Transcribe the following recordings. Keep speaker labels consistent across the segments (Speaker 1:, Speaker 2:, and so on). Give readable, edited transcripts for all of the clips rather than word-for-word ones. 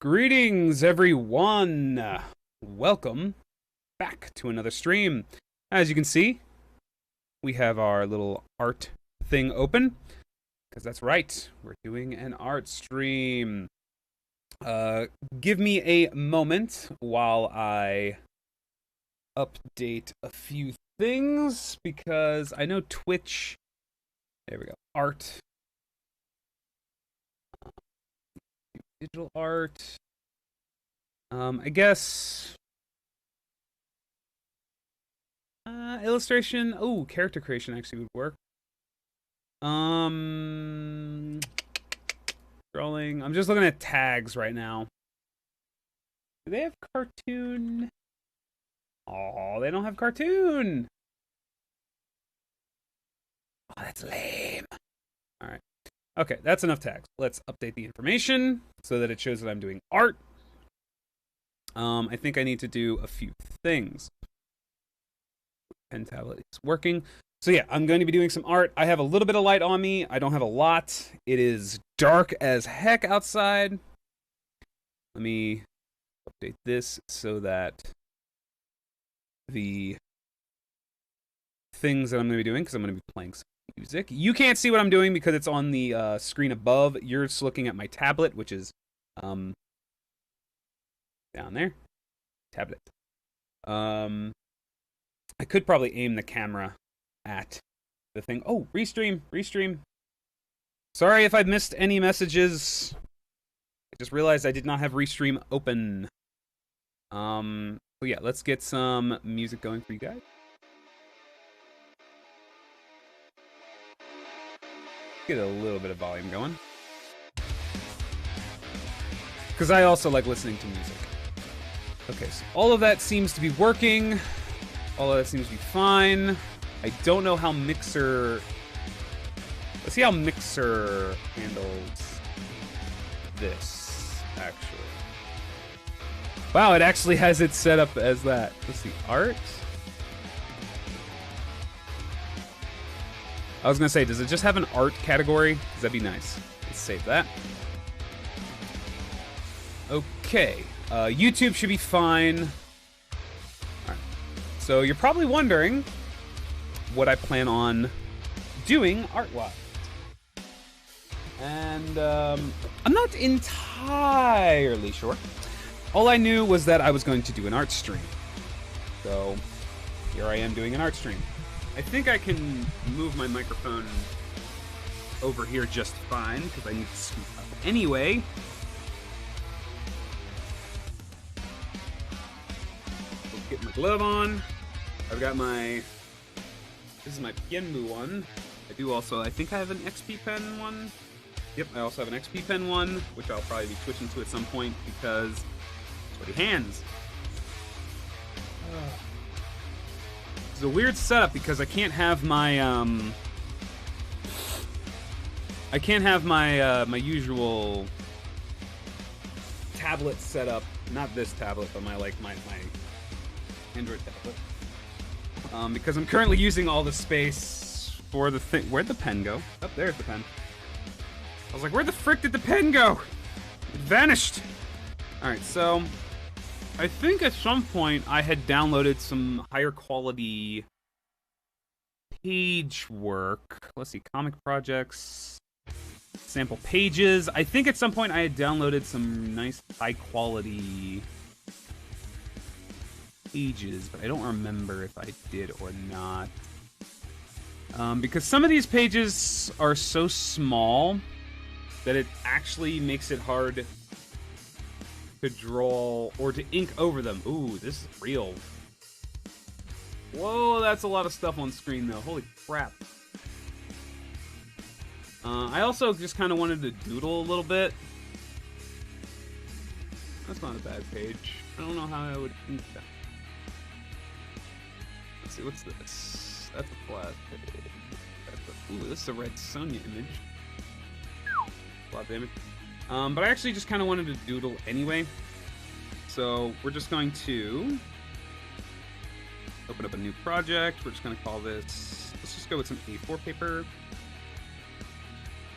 Speaker 1: Greetings, everyone. Welcome back to another stream. As you can see, we have our little art thing open because that's right, we're doing an art stream. Give me a moment while I update a few things because I know Twitch. There we go. Art. Digital art. I guess illustration. Oh, character creation actually would work. Scrolling. I'm just looking at tags right now. Do they have cartoon? Oh, they don't have cartoon. Oh, that's lame. All right. Okay, that's enough tags. Let's update the information so that it shows that I'm doing art. I think I need to do a few things. Pen tablet is working. So yeah, I'm going to be doing some art. I have a little bit of light on me. I don't have a lot. It is dark as heck outside. Let me update this so that the things that I'm going to be doing, because I'm going to be playing some music. You can't see what I'm doing because it's on the screen above. You're just looking at my tablet, which is down there. Tablet. I could probably aim the camera at the thing. Oh, restream. Sorry if I missed any messages. I just realized I did not have restream open. But yeah, let's get some music going for you guys. Get a little bit of volume going. Because I also like listening to music. Okay, so all of that seems to be working. All of that seems to be fine. I don't know how Mixer... Let's see how Mixer handles this, actually. Wow, it actually has it set up as that. Let's see, art? I was gonna say, does it just have an art category? Because that'd be nice. Let's save that. Okay, YouTube should be fine. Alright, so you're probably wondering what I plan on doing art-wise. And I'm not entirely sure. All I knew was that I was going to do an art stream. So here I am doing an art stream. I think I can move my microphone over here just fine because I need to scoot up anyway. Let's get my glove on. I've got my... This is my Pienmu one. I do also... I think I have an XP Pen one. Yep, I also have an XP Pen one, which I'll probably be switching to at some point because... Sweaty hands. It's a weird setup because I can't have my my usual tablet setup. Not this tablet, but my Android tablet. Because I'm currently using all the space for the thing. Where'd the pen go? Oh, there's the pen. I was like, where the frick did the pen go? It vanished. All right, so. I think at some point I had downloaded some higher quality page work. Let's see, comic projects, sample pages. I think at some point I had downloaded some nice high quality pages, but I don't remember if I did or not. Because some of these pages are so small that it actually makes it hard to draw or to ink over them. Ooh, this is real. Whoa, that's a lot of stuff on screen though. Holy crap. I also just kind of wanted to doodle a little bit. That's not a bad page. I don't know how I would ink that. Let's see, what's this? That's a flat page. Ooh, this is a Red Sonja image. Flat image. But I actually just kind of wanted to doodle anyway. So we're just going to open up a new project. We're just going to call this, let's just go with some A4 paper.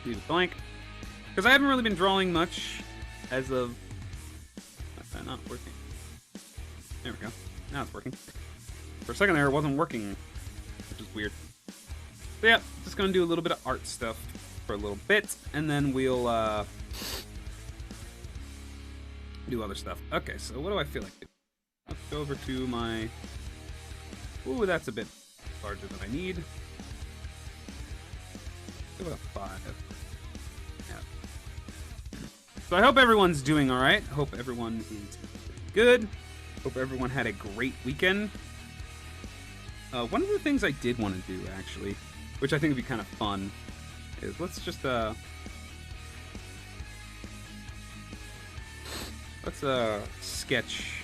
Speaker 1: Leave it blank. Because I haven't really been drawing much as of not working? There we go. Now it's working. For a second there, it wasn't working, which is weird. So yeah, just gonna do a little bit of art stuff for a little bit, and then we'll do other stuff. Okay, so what do I feel like doing? Let's go over to my... Ooh, that's a bit larger than I need. Go with a 5. Yeah. So I hope everyone's doing alright. Hope everyone is good. Hope everyone had a great weekend. One of the things I did want to do, actually, which I think would be kind of fun, is let's just, let's sketch.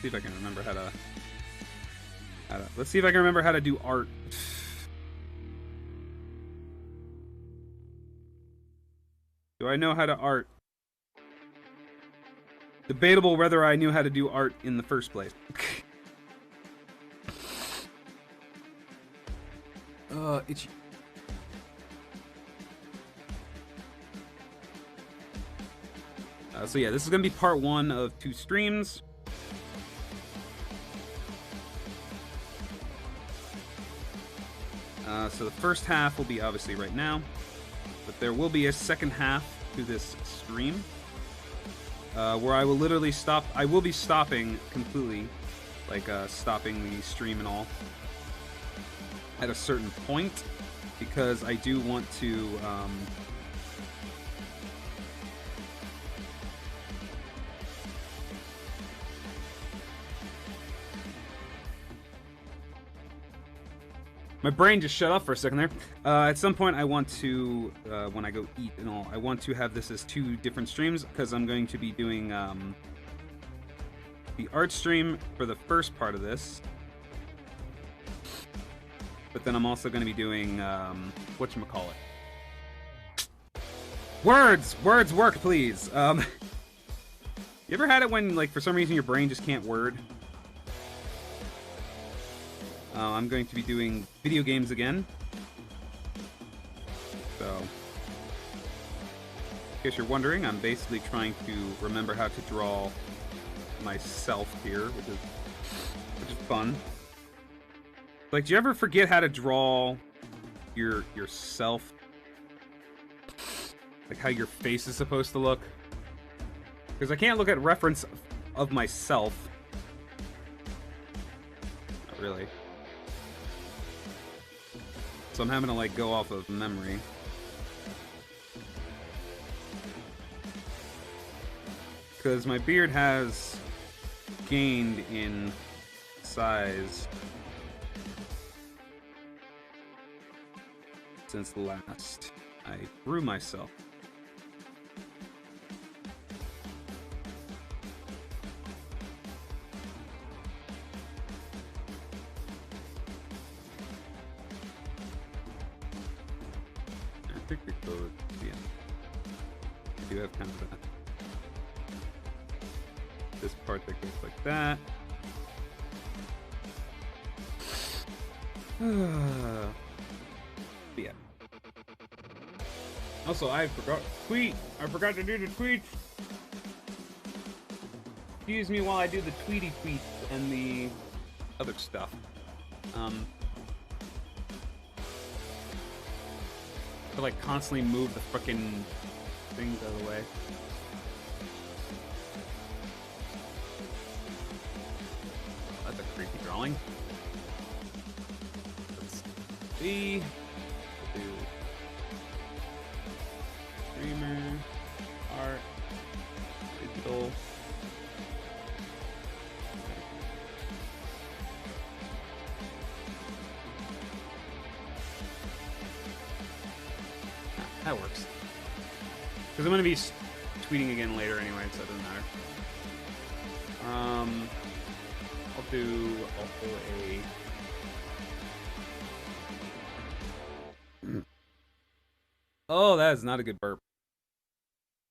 Speaker 1: See if I can remember how to let's see if I can remember how to do art. Do I know how to art? Debatable whether I knew how to do art in the first place. Itchy. So yeah, this is gonna be part 1 of 2 streams. So the first half will be obviously right now, but there will be a second half to this stream where I will literally stop. I will be stopping completely, like stopping the stream and all at a certain point, because I do want to my brain just shut off for a second there. At some point I want to, when I go eat and all, I want to have this as 2 different streams, because I'm going to be doing the art stream for the first part of this. But then I'm also going to be doing, whatchamacallit. Words! Words work, please! You ever had it when, like, for some reason your brain just can't word? I'm going to be doing video games again. So, in case you're wondering, I'm basically trying to remember how to draw myself here, which is fun. Like, do you ever forget how to draw yourself? Like how your face is supposed to look? Because I can't look at reference of myself. Not really. So I'm having to, like, go off of memory. Because my beard has gained in size since last I grew myself. I think we go with the end. I do have kind of that. This part that goes like that. Yeah. Also, I forgot to do the tweets. Excuse me while I do the tweety tweets and the other stuff. To, like, constantly move the frickin' things out of the way. That's a creepy drawing. Let's see. We'll do streamer, art, digital. That works. Because I'm going to be tweeting again later anyway, so it doesn't matter. I'll do also a... Oh, that is not a good burp.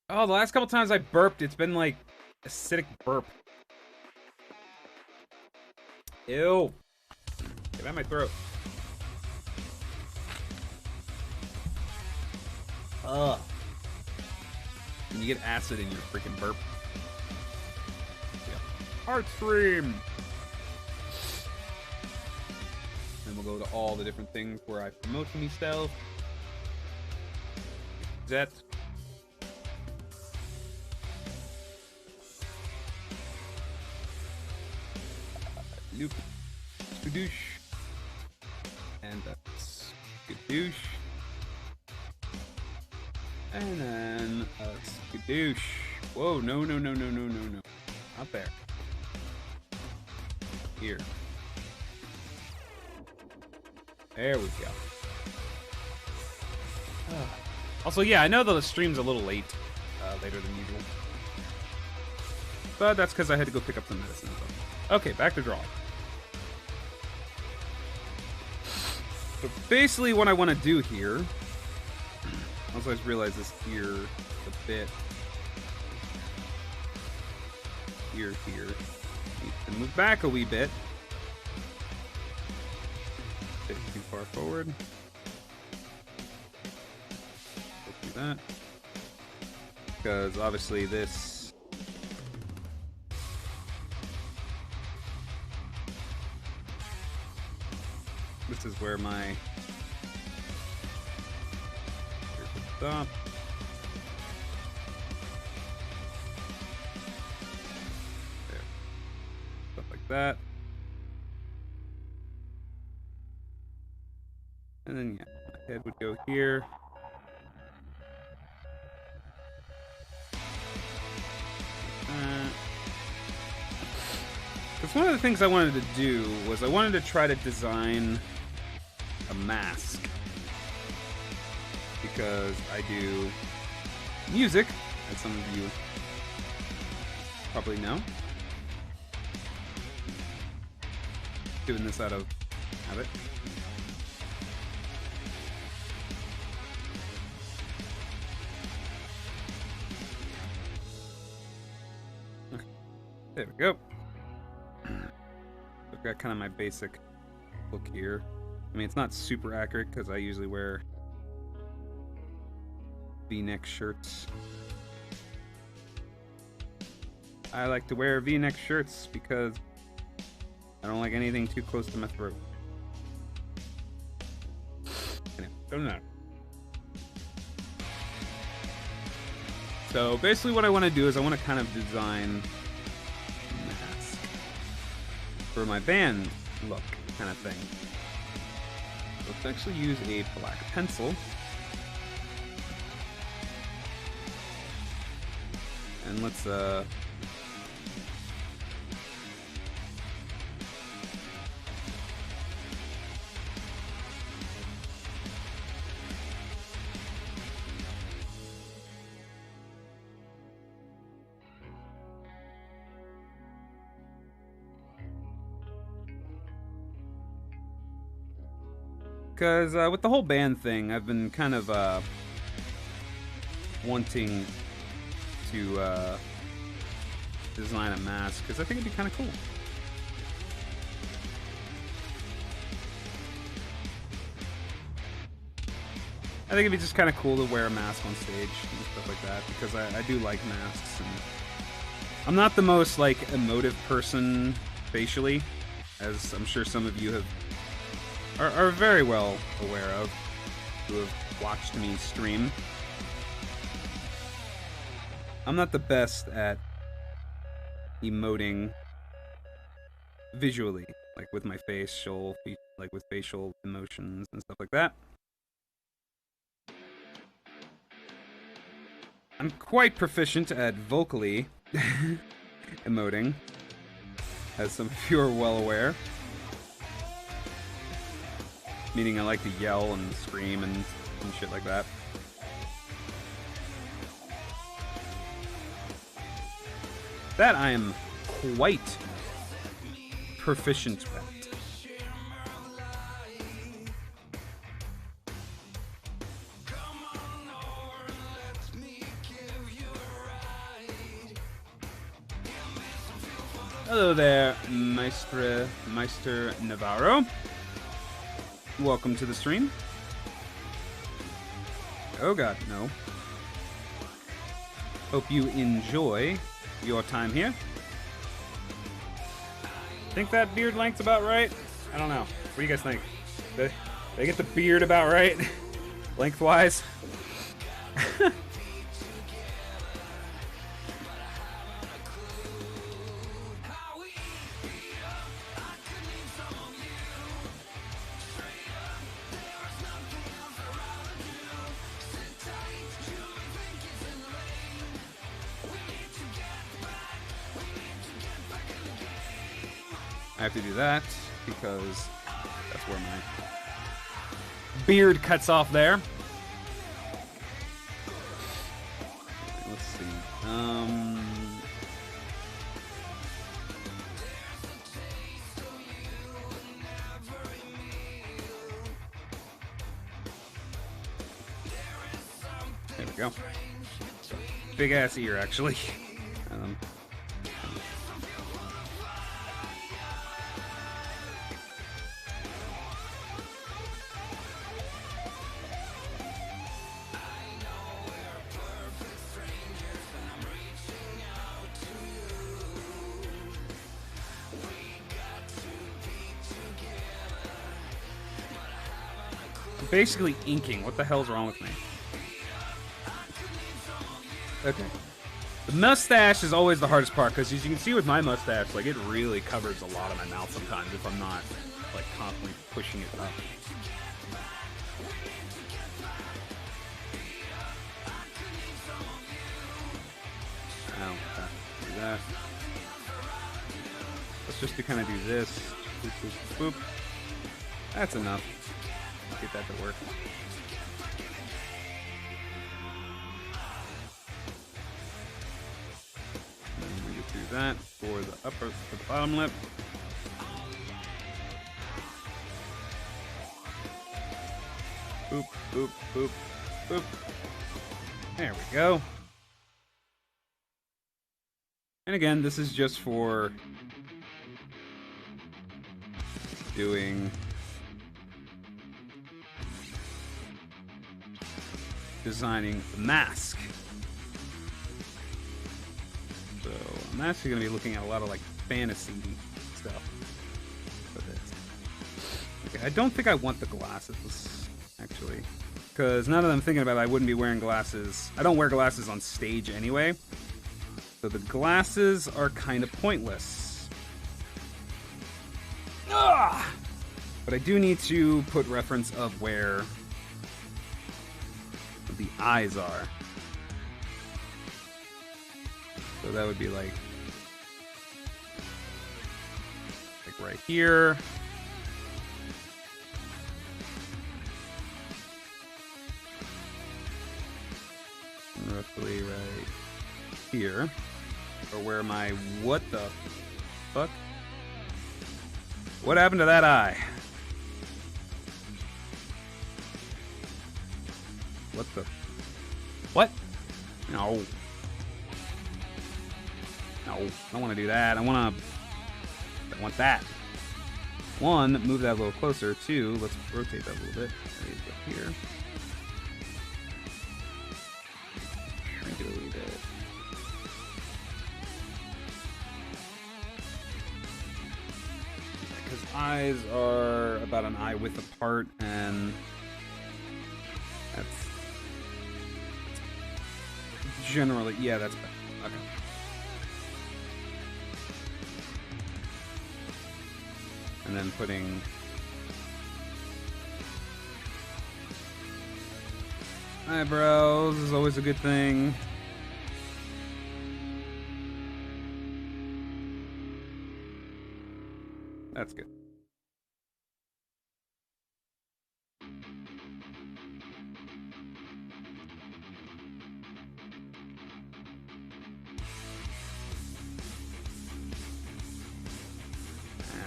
Speaker 1: Oh, the last couple times I burped, it's been like acidic burp. Ew. Get Get out my throat. Ugh. And you get acid in your freaking burp. Yeah. Art stream. Then we'll go to all the different things where I promote myself. That. Loop. Skadoosh. And that's Skadoosh. And then Skadoosh. Whoa, no. Not there. Here. There we go. Also, yeah, I know the stream's a little late. Later than usual. But that's because I had to go pick up some medicine. So. Okay, back to drawing. So basically what I want to do here... Also, I just realized this here a bit. Here. Need to move back a wee bit. A bit too far forward. Let's do that. Because obviously this... This is where my... Here's the stop. There. Stuff like that. And then, yeah, my head would go here. Because one of the things I wanted to do was I wanted to try to design a mask. Because I do music, as some of you probably know. Doing this out of habit. Okay. There we go. I've got kind of my basic look here. I mean, it's not super accurate because I usually wear V-neck shirts. I like to wear V-neck shirts because I don't like anything too close to my throat. Anyway, don't know. So basically what I want to do is I want to kind of design a mask for my band look kind of thing. Let's actually use a black pencil. And let's because with the whole band thing, I've been kind of wanting to design a mask because I think it'd be kind of cool. I think it'd be just kind of cool to wear a mask on stage and stuff like that because I do like masks. And I'm not the most like emotive person facially, as I'm sure some of you are very well aware of, who have watched me stream. I'm not the best at emoting visually, like with my facial, like with facial emotions and stuff like that. I'm quite proficient at vocally emoting, as some of you are well aware. Meaning I like to yell and scream and shit like that. That I am quite proficient at. Hello there, Meister Navarro. welcome to the stream. Oh god, no. Hope you enjoy your time here. Think that beard length's about right? I don't know. What do you guys think? They get the beard about right? Lengthwise? I have to do that because that's where my beard cuts off there. Let's see. There we go. Big ass ear, actually. Basically inking. What the hell's wrong with me? Okay. The mustache is always the hardest part, because as you can see with my mustache, like, it really covers a lot of my mouth sometimes if I'm not, like, constantly pushing it up. Do that. Let's just kind of do this. Boop, boop, boop. That's enough. Get that to work. And we get through that for the bottom lip. Boop, boop, boop, boop. There we go. And again, this is just for doing designing the mask. So I'm actually going to be looking at a lot of like fantasy stuff for this. Okay, I don't think I want the glasses actually, because now that I'm thinking about it, I wouldn't be wearing glasses. I don't wear glasses on stage anyway, so the glasses are kind of pointless. Ah! But I do need to put reference of where the eyes are. So that would be like right here. And roughly right here. Or where my, what the fuck? What happened to that eye? What the? What? No. No, I don't want to do that. I want that. One, move that a little closer. Two, let's rotate that a little bit. There you go, here. Shrink it a little bit. Because eyes are about an eye width apart, and that's generally, yeah, that's better. Okay. And then putting eyebrows is always a good thing. That's good.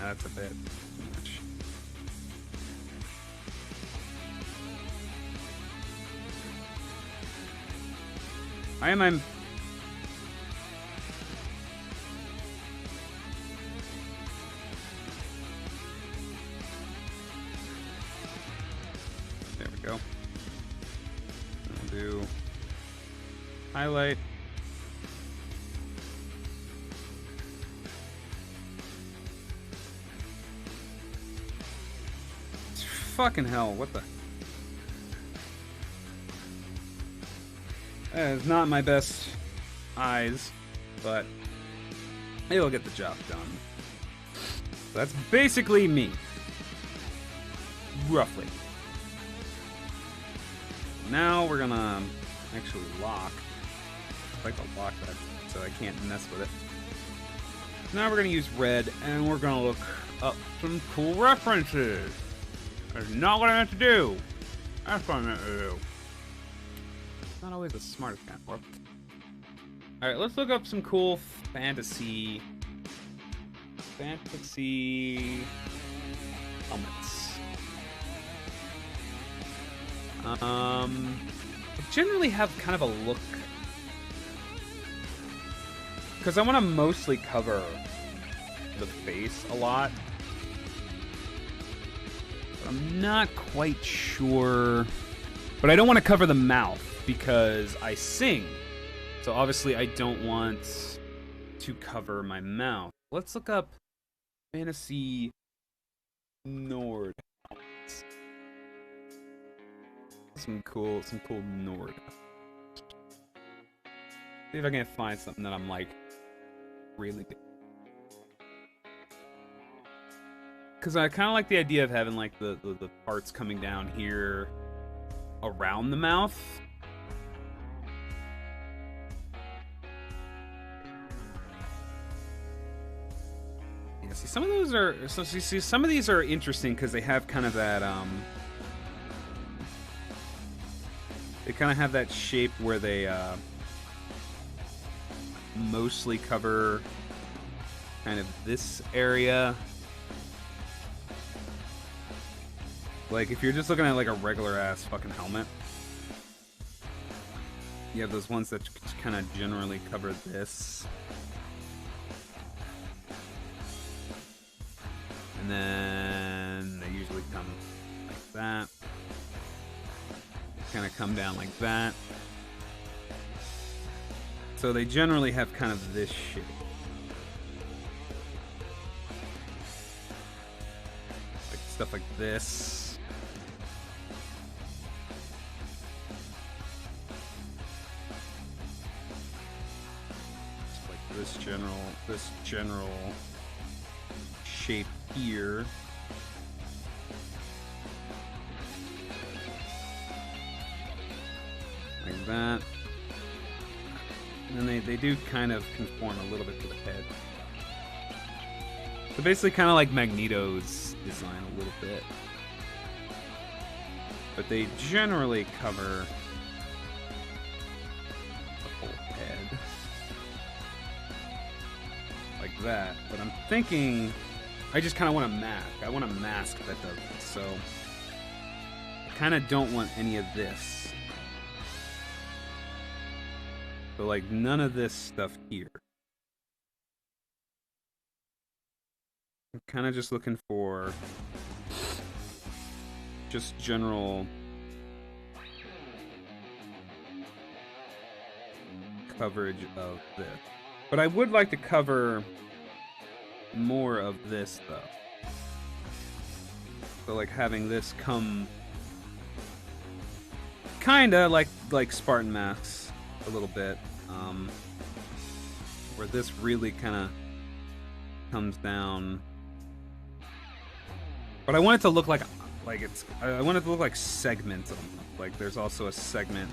Speaker 1: That's a bit too much. I'm highlight. Fucking hell, what the? It's not my best eyes, but it'll get the job done. That's basically me. Roughly. Now we're gonna actually lock. I like to lock that so I can't mess with it. Now we're gonna use red and we're gonna look up some cool references. That's not what I meant to do. That's what I meant to do. Not always the smartest kind of work. Alright, let's look up some cool fantasy helmets. I generally have kind of a look, because I want to mostly cover the face a lot. But I'm not quite sure. But I don't want to cover the mouth because I sing. So obviously I don't want to cover my mouth. Let's look up Fantasy Nord. Some cool Nord. See if I can find something that I'm like really big. Because I kind of like the idea of having like the parts coming down here around the mouth. Yeah, see, some of those are some of these are interesting because they have kind of that they kind of have that shape where they mostly cover kind of this area. Like, if you're just looking at, like, a regular-ass fucking helmet, you have those ones that kind of generally cover this. And then they usually come like that. Kind of come down like that. So they generally have kind of this shape. Like, stuff like this. This general shape here. Like that. And they do kind of conform a little bit to the head. So basically kind of like Magneto's design a little bit. But they generally cover the whole head. Like that. But I'm thinking I just kind of want to mask. I want a mask that does this. So I kind of don't want any of this. So like none of this stuff here. I'm kind of just looking for just general coverage of this. But I would like to cover more of this stuff. So like having this come kinda like Spartan masks a little bit. Where this really kinda comes down. But I want it to look like it's I want it to look like segments. Like there's also a segment.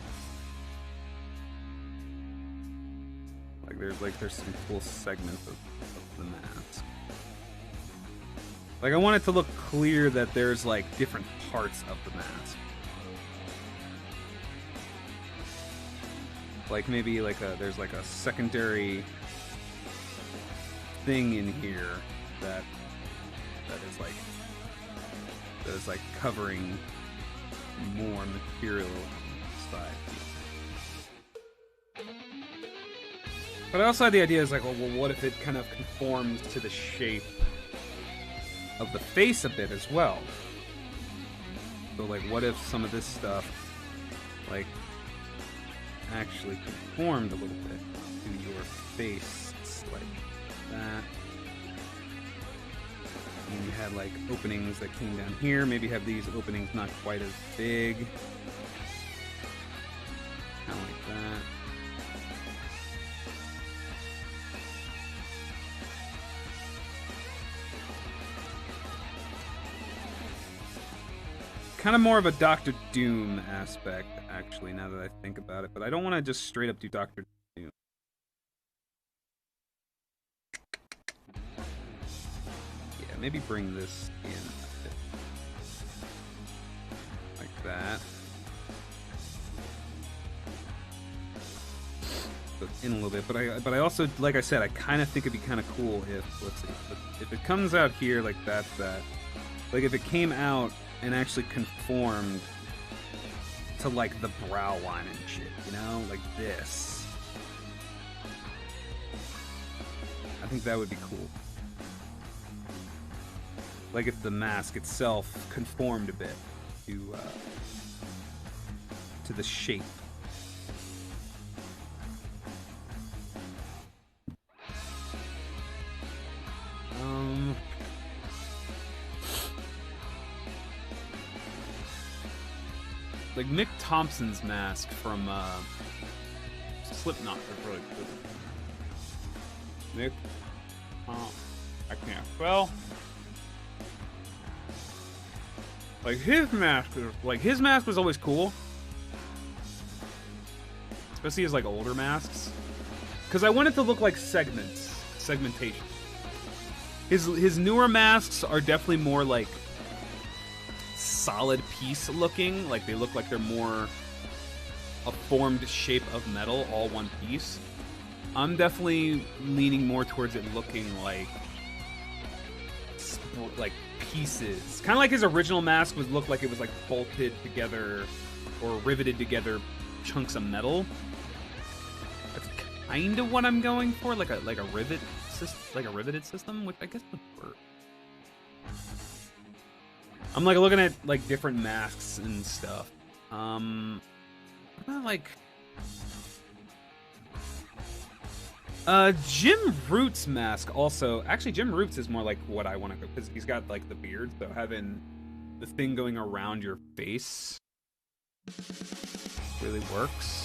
Speaker 1: Like there's some cool segments of the mask. Like I want it to look clear that there's like different parts of the mask. Like maybe like there's like a secondary thing in here that is like covering more material side. But I also had the idea is like, well, what if it kind of conforms to the shape of the face a bit as well? So like, what if some of this stuff, like, actually conformed a little bit to your face, like that. And you had like openings that came down here. Maybe have these openings not quite as big. Kind of like that. Kind of more of a Doctor Doom aspect, actually, now that I think about it. But I don't want to just straight up do Doctor Doom. Yeah, maybe bring this in a bit. Like that. So it's in a little bit. But I also, like I said, I kind of think it'd be kind of cool if, let's see, if it comes out here like that's that. Like if it came out and actually conformed to like the brow line and shit, you know, like this. I think that would be cool. Like if the mask itself conformed a bit to the shape. Like Mick Thompson's mask from Slipknot is really good. Mick, I can't spell. Like his mask was always cool, especially his like older masks, because I want it to look like segmentation. His newer masks are definitely more like solid piece looking, like they look like they're more a formed shape of metal, all one piece. I'm definitely leaning more towards it looking like pieces, kind of like his original mask would look like it was like bolted together or riveted together chunks of metal. That's kind of what I'm going for, like a riveted system, which I guess would work. I'm like looking at like different masks and stuff. What about like Jim Root's mask also. Actually, Jim Root's is more like what I want to go, because he's got like the beard, so having the thing going around your face really works.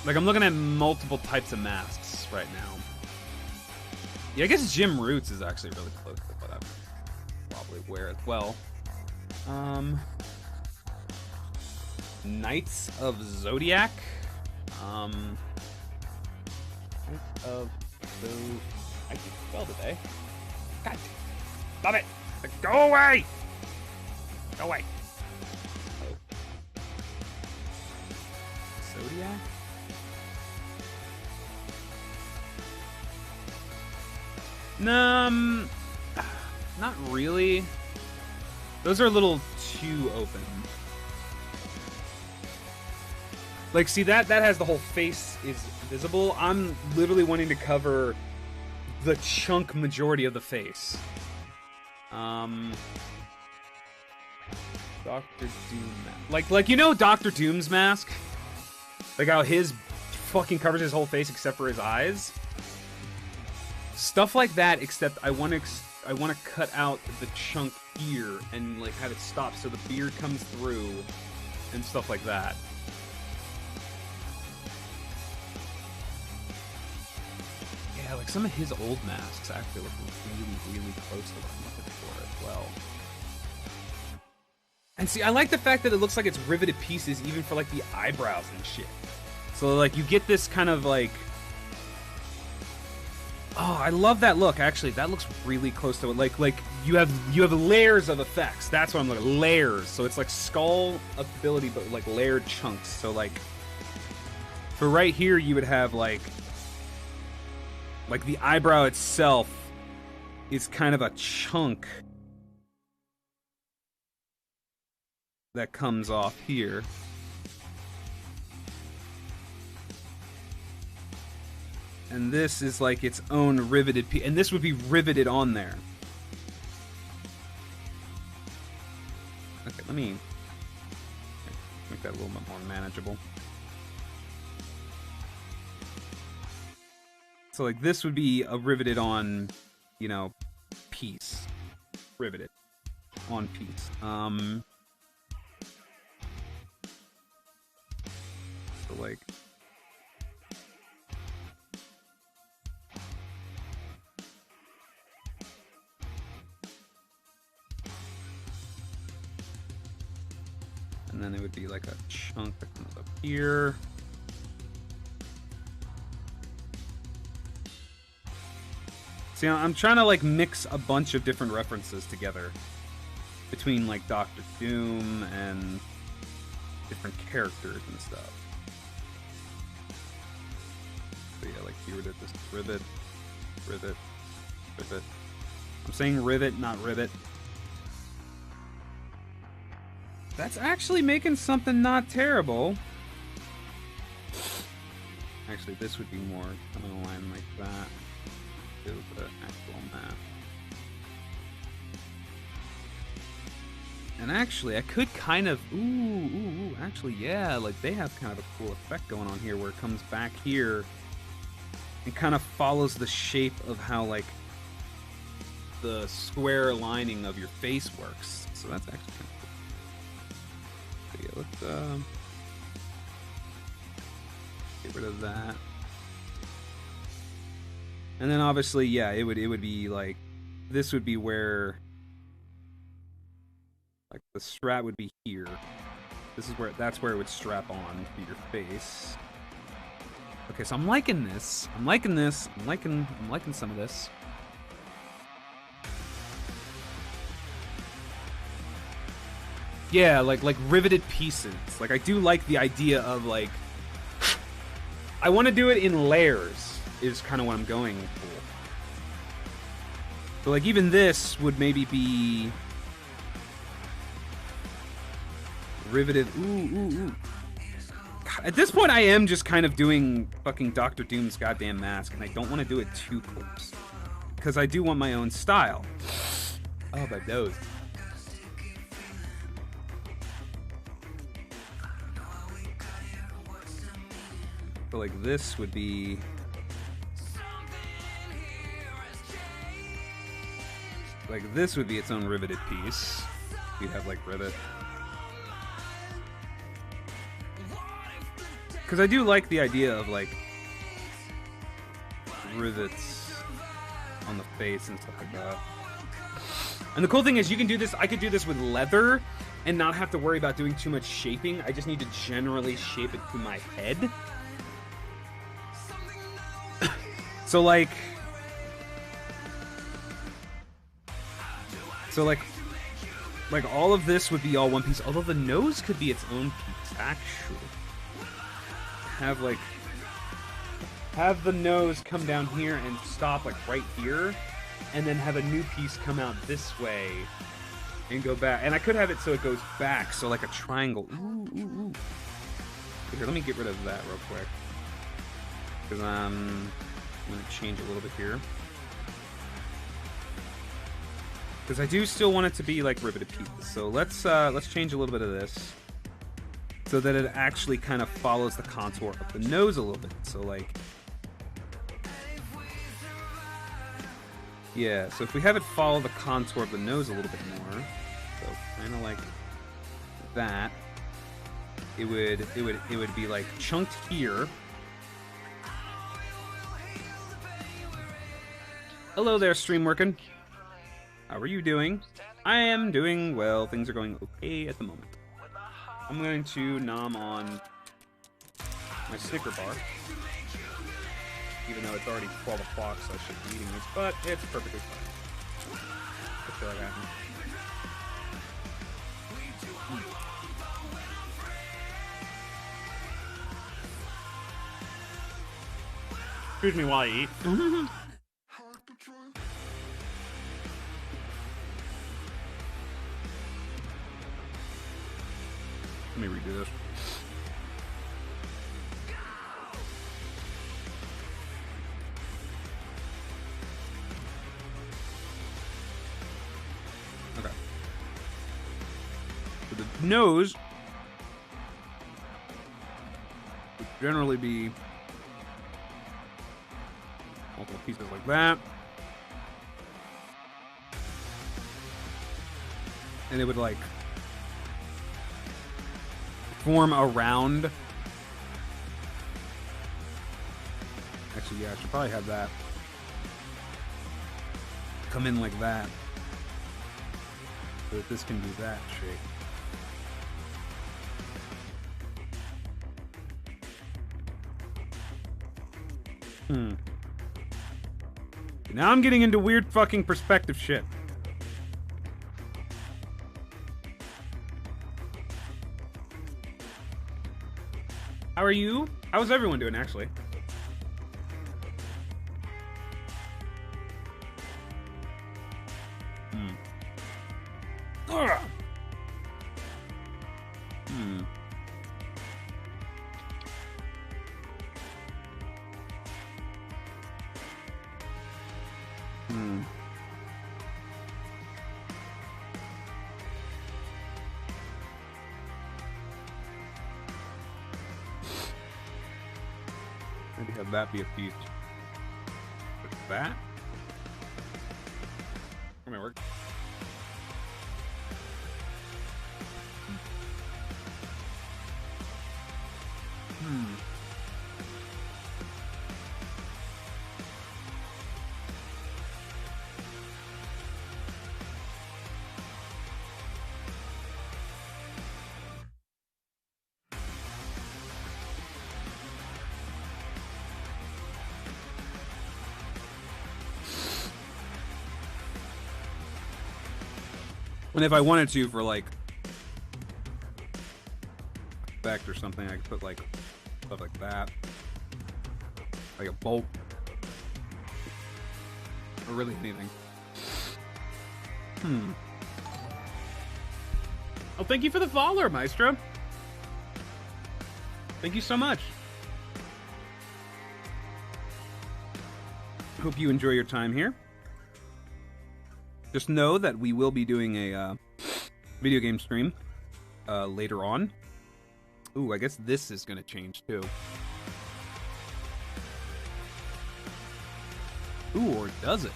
Speaker 1: Like, I'm looking at multiple types of masks right now. Yeah, I guess Jim Roots is actually really close to what I would probably wear as well. Knights of Zodiac. Knights of Zodiac. I can spell today. God, stop it! Go away! Go away! Zodiac? Not really. Those are a little too open. Like, see, that has the whole face is visible. I'm literally wanting to cover the chunk majority of the face. Doctor Doom mask. Like you know Doctor Doom's mask? Like how his fucking covers his whole face except for his eyes? Stuff like that, except I want to cut out the chunk here and like have it stop so the beard comes through and stuff like that. Yeah, like some of his old masks actually look really, really close to what I'm looking for as well. And see, I like the fact that it looks like it's riveted pieces even for like the eyebrows and shit. So like you get this kind of like, oh, I love that look. Actually, that looks really close to it. Like you have layers of effects. That's what I'm looking at. Layers. So it's like skull ability, but like layered chunks. So like for right here, you would have like the eyebrow itself is kind of a chunk that comes off here. And this is like its own riveted piece, and this would be riveted on there. Okay, let me make that a little bit more manageable. So like this would be a riveted on, you know, piece. Riveted on piece. So like and then it would be like a chunk that comes up here. See, I'm trying to like mix a bunch of different references together between like Doctor Doom and different characters and stuff. So yeah, like here it is, this rivet, rivet, rivet. I'm saying rivet, not rivet. That's actually making something not terrible. Actually, this would be more coming a line like that. Do the actual math. And actually, I could kind of... Ooh, actually, yeah, like they have kind of a cool effect going on here where it comes back here and kind of follows the shape of how, like, the square lining of your face works. So that's actually kind of cool. So yeah, let's get rid of that. And then obviously, yeah, it would be like, this would be where, like the strap would be here. This is where, that's where it would strap on to your face. Okay, so I'm liking this. I'm liking this. I'm liking some of this. Yeah, like riveted pieces. Like I do like the idea of like, I want to do it in layers. Is kind of what I'm going for. So like even this would maybe be riveted. Ooh. God, at this point I am just kind of doing fucking Doctor Doom's goddamn mask, and I don't want to do it too close. Because I do want my own style. Oh, my nose. So like this would be... Like, this would be its own riveted piece. You'd have, like, rivet. Because I do like the idea of, like, rivets on the face and stuff like that. And the cool thing is you can do this, I could do this with leather and not have to worry about doing too much shaping. I just need to generally shape it to my head. So, like... So like all of this would be all one piece, although the nose could be its own piece, actually. Have the nose come down here and stop like right here, and then have a new piece come out this way and go back. And I could have it so it goes back, so like a triangle. Ooh. Here, let me get rid of that real quick. Because I'm gonna change a little bit here. Because I do still want it to be like riveted pieces. So let's change a little bit of this so that it actually kind of follows the contour of the nose a little bit. So like, yeah. So if we have it follow the contour of the nose a little bit more, so kind of like that, it would be like chunked here. Hello there, stream working. How are you doing? I am doing well. Things are going okay at the moment. I'm going to nom on my Snicker bar. Even though it's already 12 o'clock, so I should be eating this, but it's perfectly fine. I feel like I haven't. Excuse me while I eat. Let me redo this. Okay. So the nose would generally be multiple pieces like that. And it would like form around. Actually, yeah, I should probably have that come in like that, so that this can do that shape. Now I'm getting into weird fucking perspective shit. How are you? How's everyone doing, actually? Ugh. Maybe have that be a piece. With that? That might work. And if I wanted to, for like effect or something, I could put like stuff like that, like a bolt, or really anything. Oh, thank you for the follower, Maestro. Thank you so much. Hope you enjoy your time here. Just know that we will be doing a video game stream later on. Ooh, I guess this is going to change too. Ooh, or does it?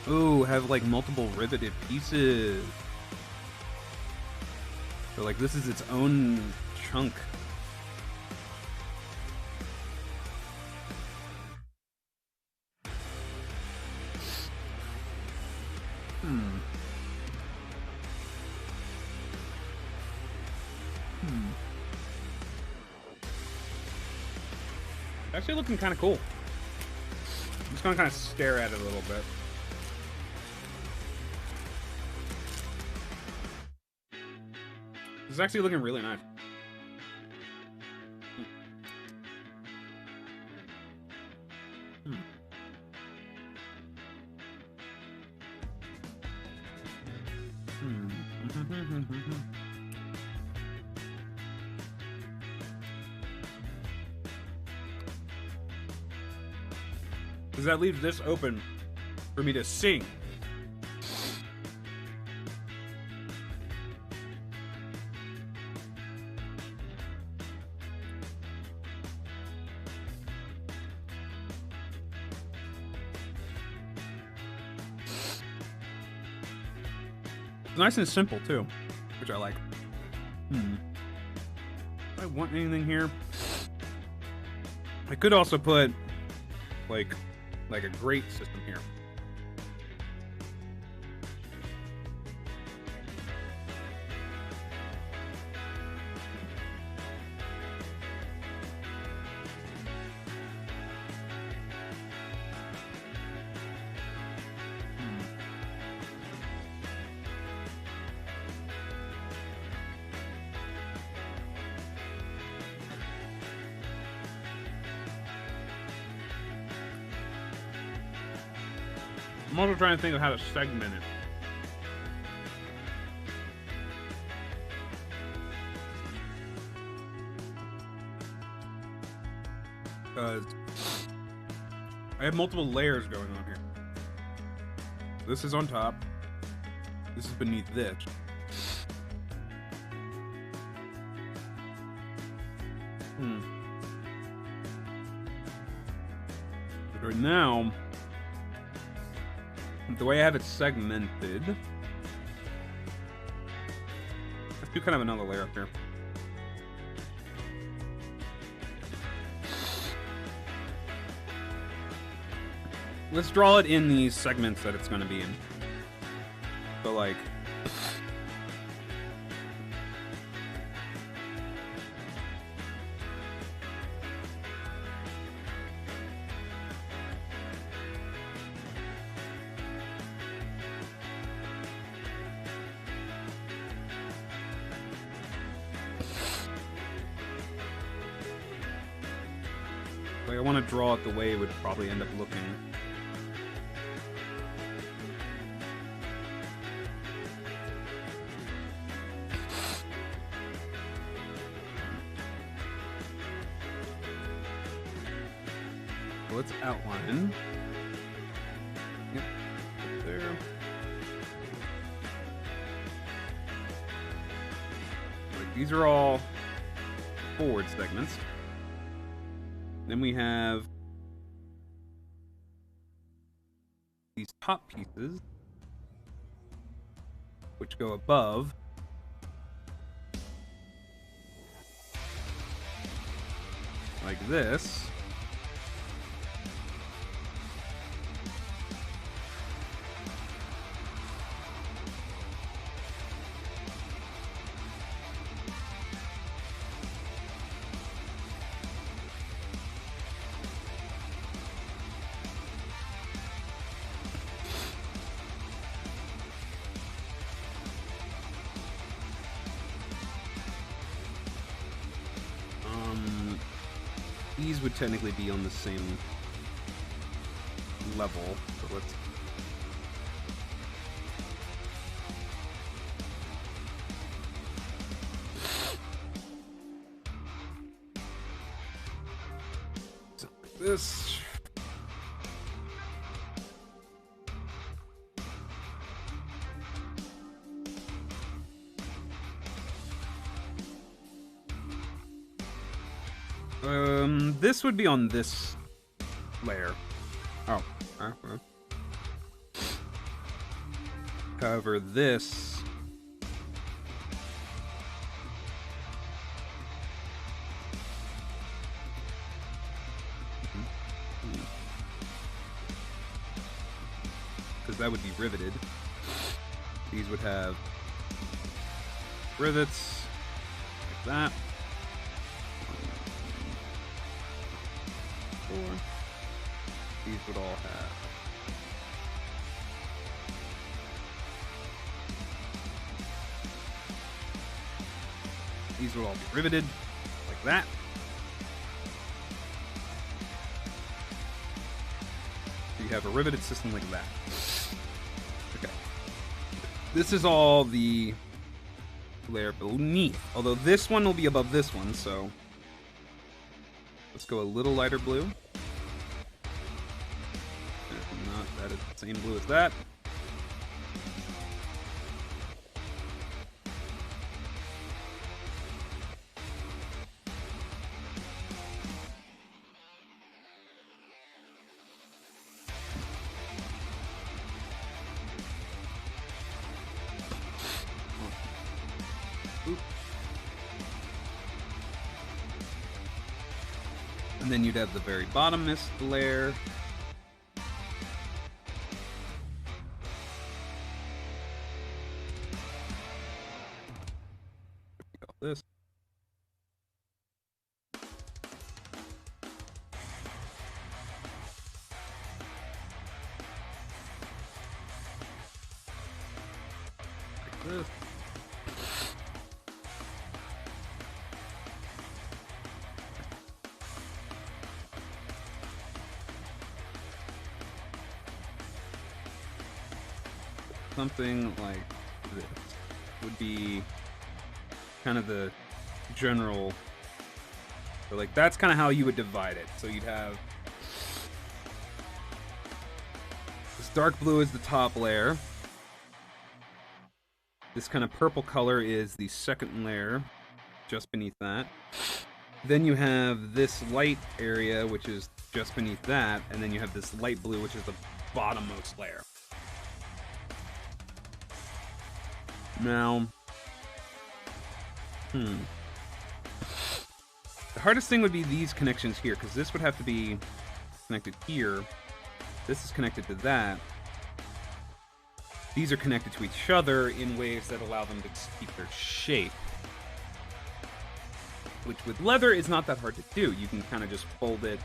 Speaker 1: Ooh, have like multiple riveted pieces. So like this is its own chunk. Actually looking kind of cool. I'm just gonna kind of stare at it a little bit. This is actually looking really nice. Because that leaves this open for me to sing. It's nice and simple too, which I like. Do I want anything here? I could also put like a grate system here. I'm also trying to think of how to segment it. Because I have multiple layers going on here. This is on top. This is beneath this. But right now, the way I have it segmented, let's do kind of another layer up here. Let's draw it in these segments that it's going to be in. So, like, I want to draw it the way it would probably end up looking. So let's outline. Yep, there. Like, these are all forward segments. Then we have these top pieces, which go above. Like this. These would technically be on the same level, so let's... So this... this would be on this layer. Oh. However, this... Because that would be riveted. These would have rivets, like that. These would all have these would all be riveted like that. So you have a riveted system like that. Okay. This is all the layer beneath. Although this one will be above this one, so let's go a little lighter blue. Not that is the same blue as that. Oop. And then you'd have the very bottommost layer. This. Like this. Something like this would be kind of the general, so like that's kind of how you would divide it. So you'd have this dark blue is the top layer, This kind of purple color is the second layer, just beneath that. Then you have this light area, which is just beneath that, and then you have this light blue, which is the bottommost layer. Now, the hardest thing would be these connections here, because this would have to be connected here. This is connected to that. These are connected to each other in ways that allow them to keep their shape. Which with leather is not that hard to do. You can kind of just fold it.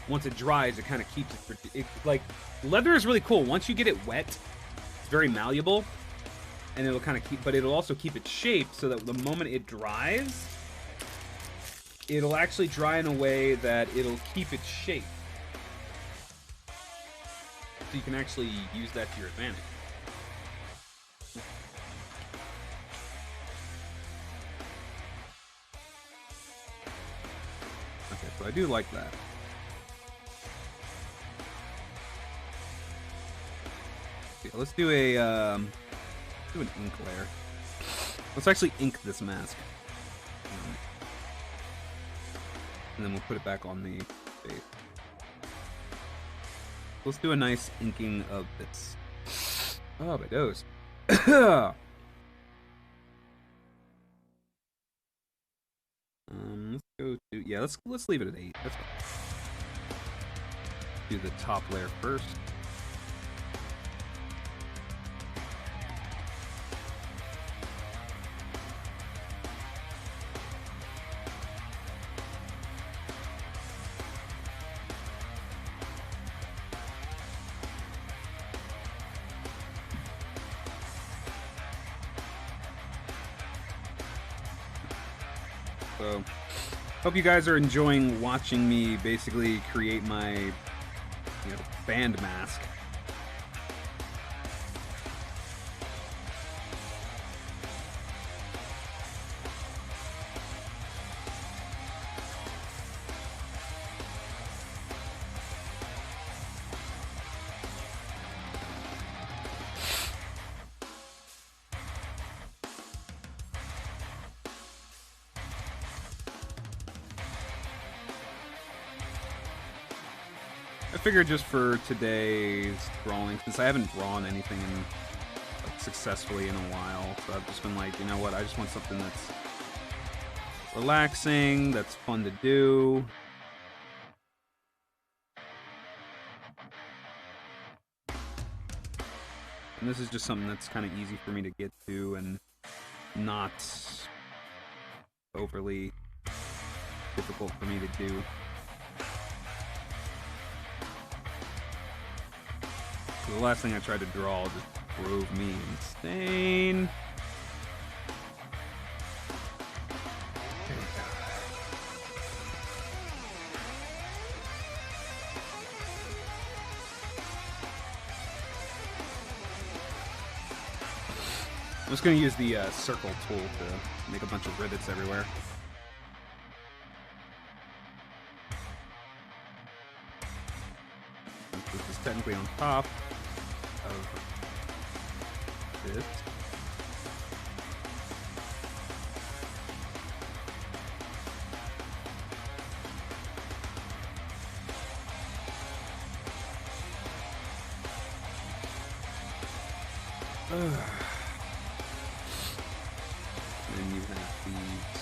Speaker 1: Once it dries, it kind of keeps it, like, leather is really cool. Once you get it wet, it's very malleable. And it'll kind of keep, but it'll also keep its shape so that the moment it dries, it'll actually dry in a way that it'll keep its shape. So you can actually use that to your advantage. Okay, so I do like that. Okay, let's do a do an ink layer. Let's actually ink this mask. And then we'll put it back on the face. Let's do a nice inking of this. Oh, my nose. Let's go to, yeah, let's leave it at 8. That's fine. Do the top layer first. So, hope you guys are enjoying watching me basically create my, band mask. I figured just for today's drawing, since I haven't drawn anything successfully in a while, so I've just been like, you know what, I just want something that's relaxing, that's fun to do. And this is just something that's kind of easy for me to get to and not overly difficult for me to do. The last thing I tried to draw just drove me insane. I'm just going to use the circle tool to make a bunch of rivets everywhere. This is technically on top of this. Then you have these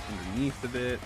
Speaker 1: underneath of it.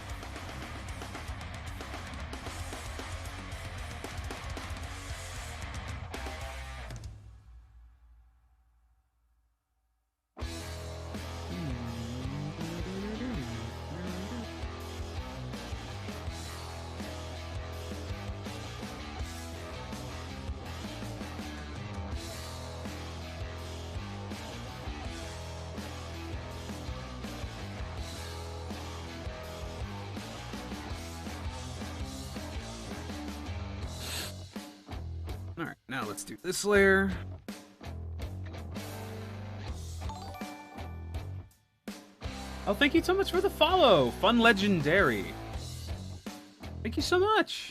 Speaker 1: Alright, now let's do this layer. Oh, thank you so much for the follow, Fun Legendary. Thank you so much.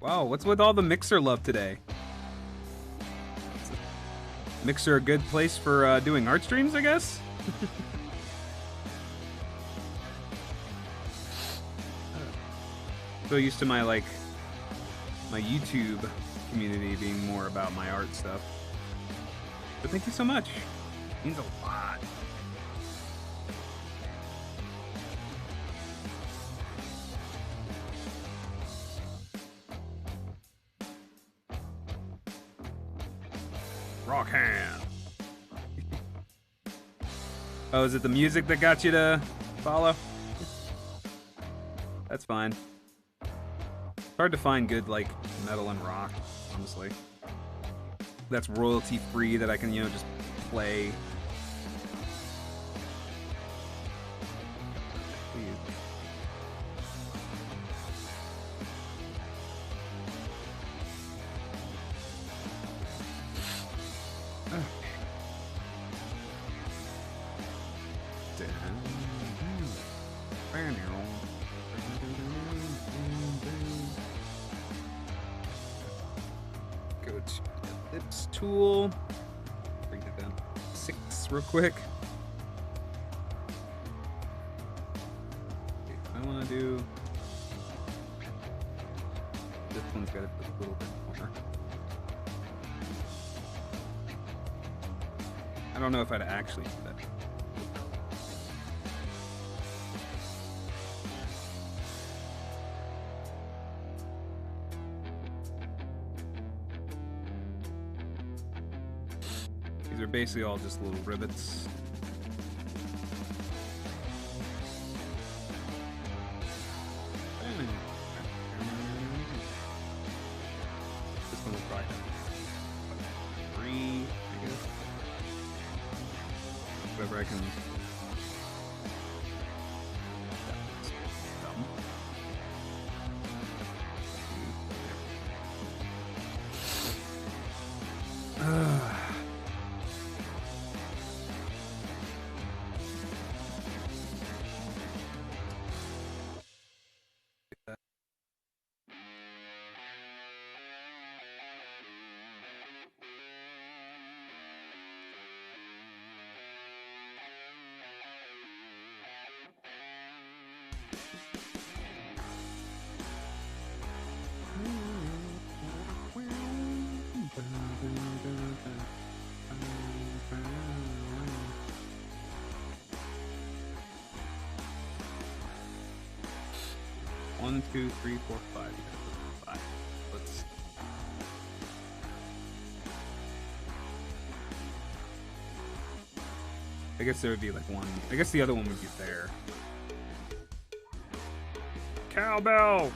Speaker 1: Wow, what's with all the Mixer love today? Mixer a good place for doing art streams, I guess? So used to my my YouTube community being more about my art stuff. But thank you so much. It means a lot. Rock hand. Oh, is it the music that got you to follow? That's fine. It's hard to find good, like, metal and rock, honestly. That's royalty free that I can, you know, just play. Go to the ellipse tool. Bring it down to 6 real quick. Okay, I want to do. This one's got to be a little bit more. I don't know if I'd actually do that. These are basically all just little rivets. This one will probably have 3, I guess. Whatever I can. One, 2, 3, 4, 5. 5. Let's. I guess there would be like one. I guess the other one would be there. Cowbell!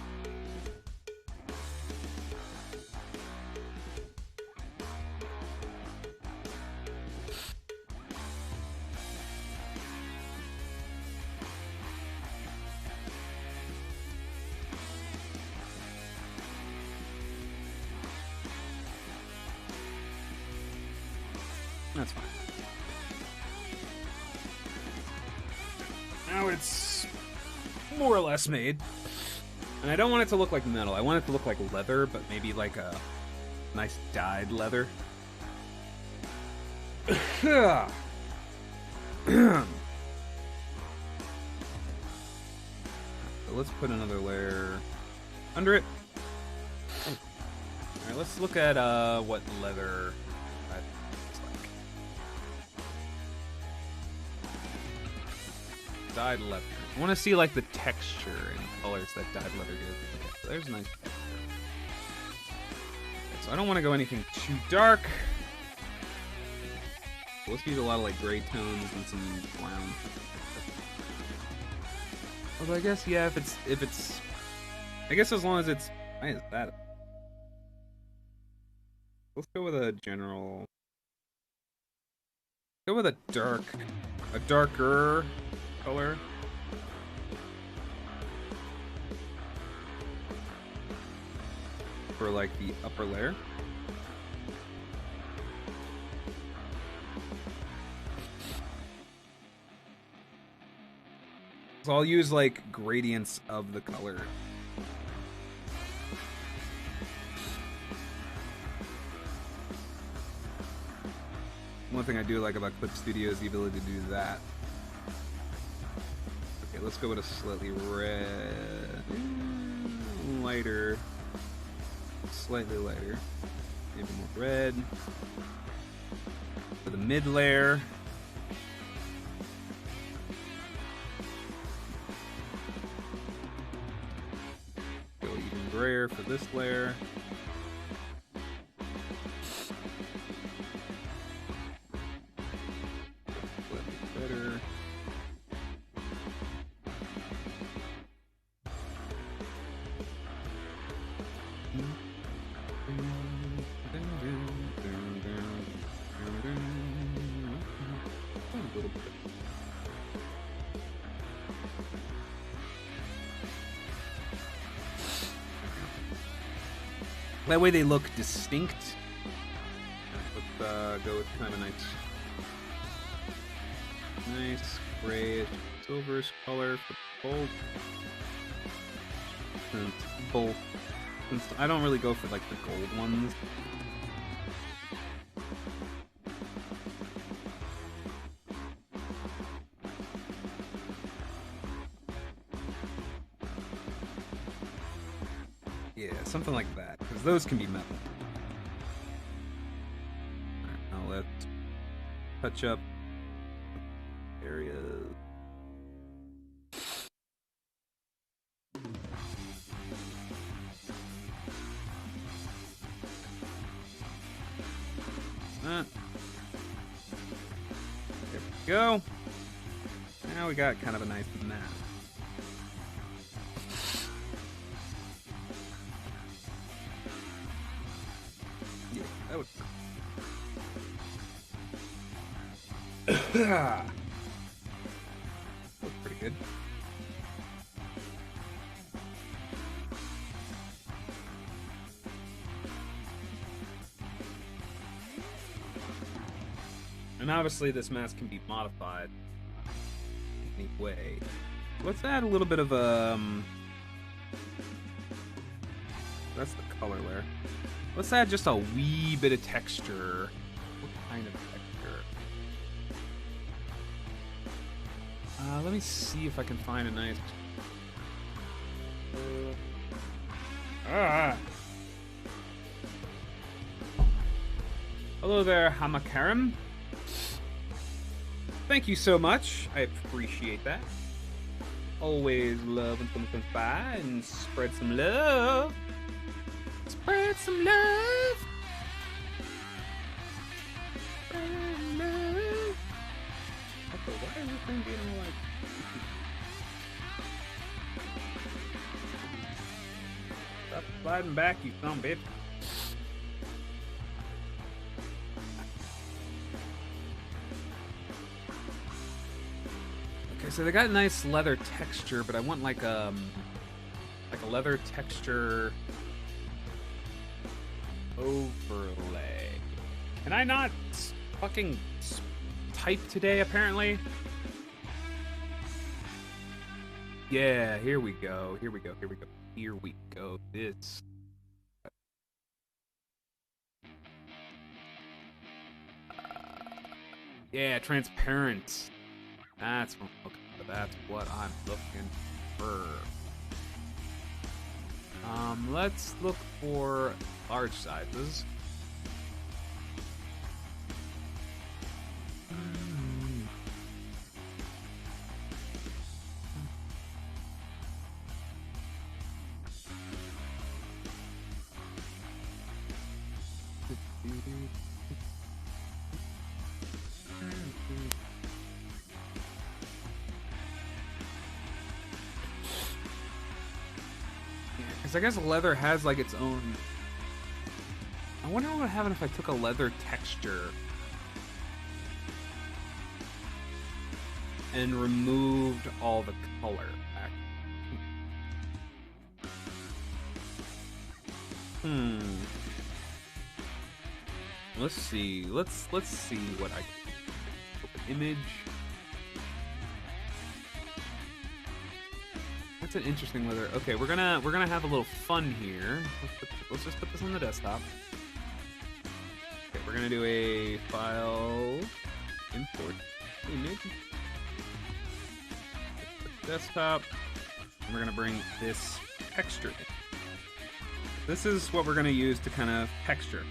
Speaker 1: That's fine. Now it's more or less made. And I don't want it to look like metal. I want it to look like leather, but maybe like a nice dyed leather. So let's put another layer under it. Alright, let's look at what leather that looks like. Dyed leather. I want to see like the texture and colors that dyed leather gives. Okay, so there's a nice texture. Okay, so I don't want to go anything too dark. So let's use a lot of like gray tones and some brown. Although I guess yeah, if it's I guess as long as it's why is that? Let's go with a general. Go with a darker color. For like the upper layer. So I'll use like gradients of the color. one thing I do like about Clip Studio is the ability to do that. Okay, let's go with a slightly red, lighter, slightly lighter, maybe more red for the mid layer. Go even grayer for this layer. Better. That way they look distinct. Let's go with kind of nice grayish silverish color for both. Since I don't really go for like the gold ones. Yeah, something like that, because those can be metal. Alright, now let's touch up areas. There we go. Now we got kind of a nice map. Yeah, that would. Looks pretty good. And obviously this mask can be modified in any way. Let's add a little bit of that's the color layer. Let's add just a wee bit of texture. What kind of texture? Let me see if I can find a nice. Hello there, Hamakarim. Thank you so much. I appreciate that. Always love when someone comes by and spread some love. Spread some love. Spread love. Okay, why is this thing getting like... Stop sliding back, you son of a bitch. Okay, so they got a nice leather texture, but I want like a leather texture overlay. Can I not fucking type today, apparently? Yeah, here we go. Here we go. Here we go. Here we go. This. Yeah, transparent. That's what I'm looking for. That's what I'm looking for. Let's look for large sizes. I guess leather has like its own. I wonder what would happen if I took a leather texture and removed all the color. Let's see. Let's see what I can. Image. That's an interesting leather. Okay, we're gonna have a little fun here. Let's just put this on the desktop. Okay, we're gonna do a file import image. Desktop. And we're gonna bring this texture in. This is what we're gonna use to kind of texture.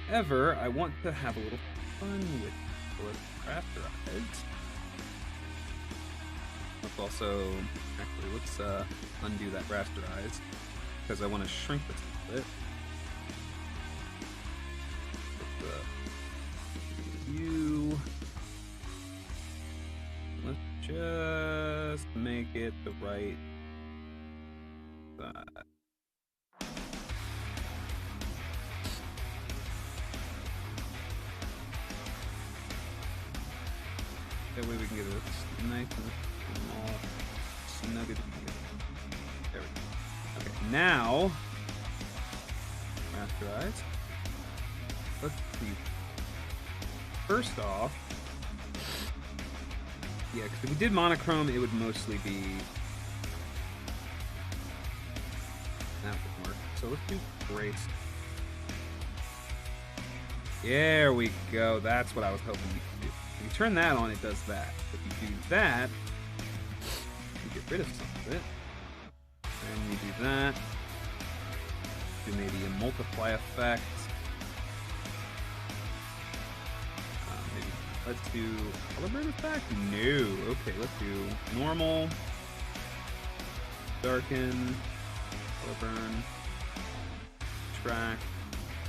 Speaker 1: However, I want to have a little fun with rasterize. Let's also actually let's undo that rasterize because I want to shrink this a little bit. View. Let's just make it the right side. That way we can get a nice and small snugget. There we go. Okay, now rasterize. Let's see. First off, yeah, because if we did monochrome, it would mostly be that would work. So let's do gray. There we go. That's what I was hoping we could do. If you turn that on, it does that. If you do that, you get rid of some of it. And you do that. Do maybe a multiply effect. Maybe let's do color burn effect? No. Okay, let's do normal, darken, color burn, track,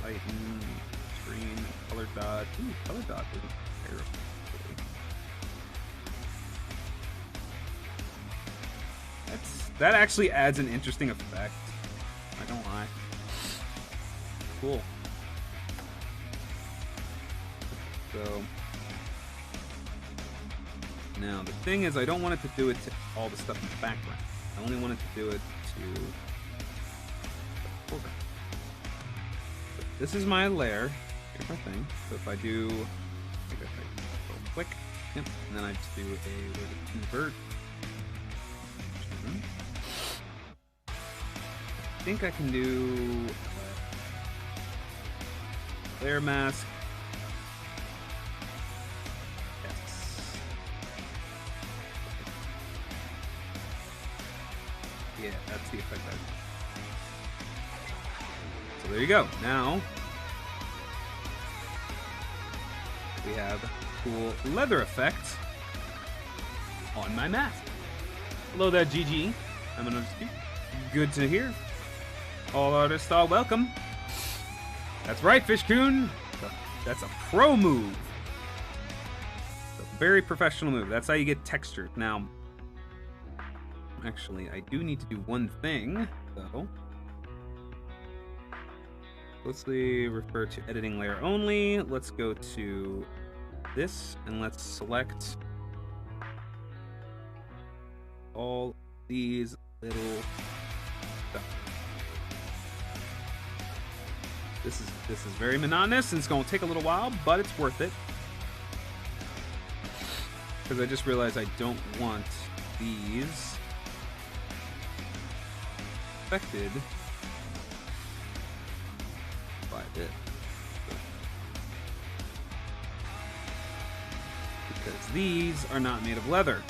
Speaker 1: lighten, screen, color dot. Ooh, color dot isn't terrible. That actually adds an interesting effect. I don't lie. Cool. So now the thing is, I don't want it to do it to all the stuff in the background. I only want it to do it to the foreground. So this is my layer. Here's my thing. So if I do, click, yep, and then I just do a convert. I think I can do layer mask. Yes. Yeah, that's the effect. So there you go. Now we have cool leather effects on my mask. Hello there, GG. I'm an artist. Good to hear. All artists are welcome. That's right, Fishcoon. That's a pro move. A very professional move. That's how you get textured. Now, actually, I do need to do one thing, though. Let's refer to editing layer only. Let's go to this, and let's select all these little stuff. This is very monotonous and it's going to take a little while, but it's worth it. Because I just realized I don't want these affected by this. Because these are not made of leather.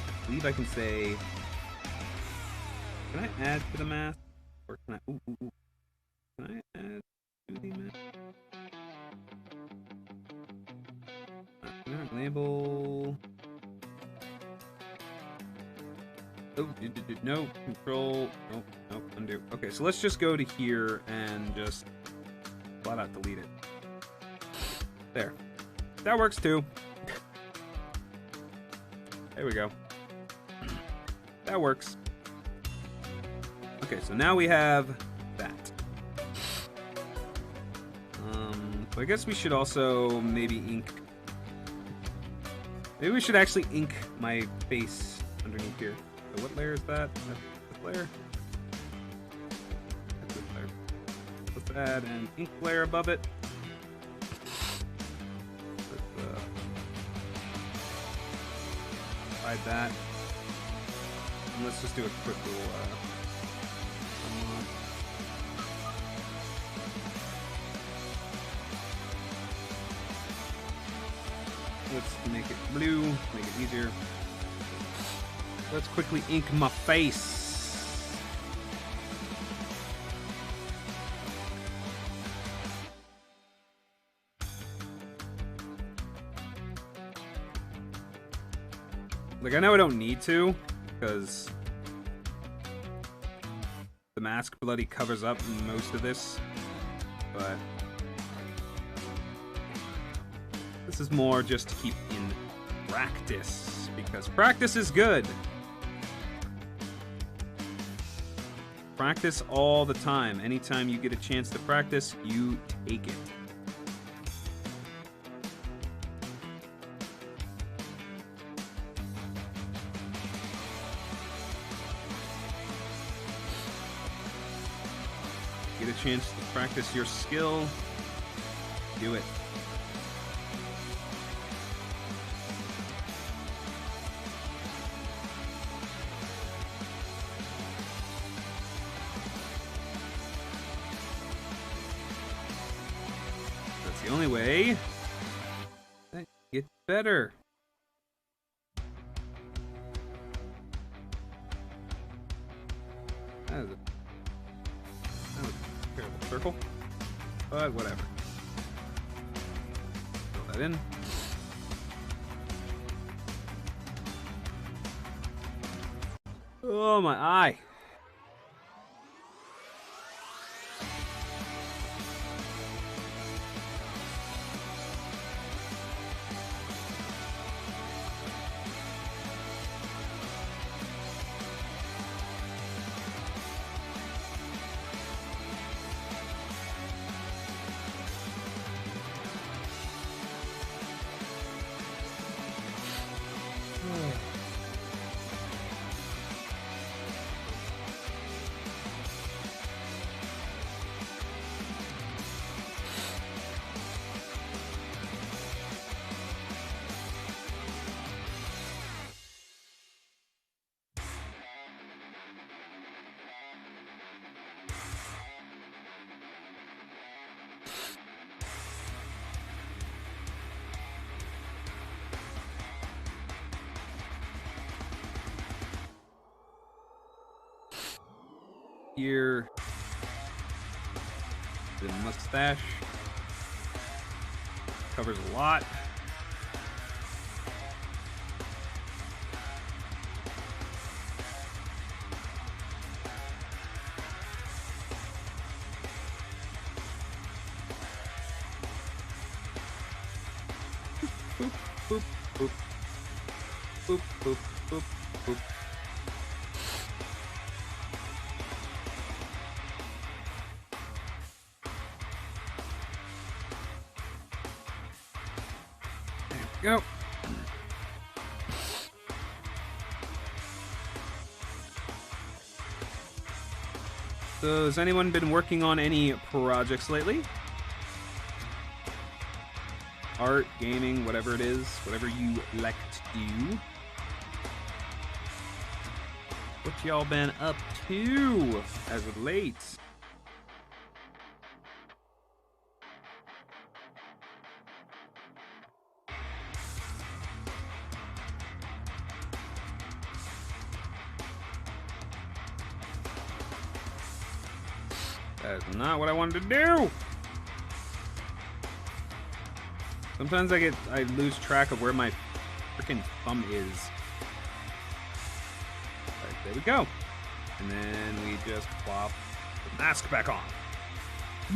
Speaker 1: I believe I can say, can I add to the mask? Or can I, can I add to the mask? Label. Oh, no, control, nope, undo. Okay, so let's just go to here and just flat out delete it. There. That works too. There we go. That works. Okay, so now we have that. So I guess we should also maybe ink. Maybe we should actually ink my face underneath here. So what layer is that? That's this layer? That's this layer. Let's add an ink layer above it. Let's hide that. And let's just do a quick little Let's make it blue, make it easier. Let's quickly ink my face. Like, I know I don't need to, because the mask bloody covers up most of this, but this is more just to keep in practice, because practice is good. Practice all the time. Anytime you get a chance to practice, you take it. Get a chance to practice your skill, do it. That's the only way that you get better. That was a terrible circle, but whatever. Fill that in. Oh, my eye. Here, the mustache covers a lot. Boop, boop, boop, boop, boop, boop, boop. Go. So, has anyone been working on any projects lately? Art, gaming, whatever it is, whatever you like to do. What y'all been up to as of late? That is not what I wanted to do. Sometimes I lose track of where my freaking thumb is. Right, there we go. And then we just plop the mask back on.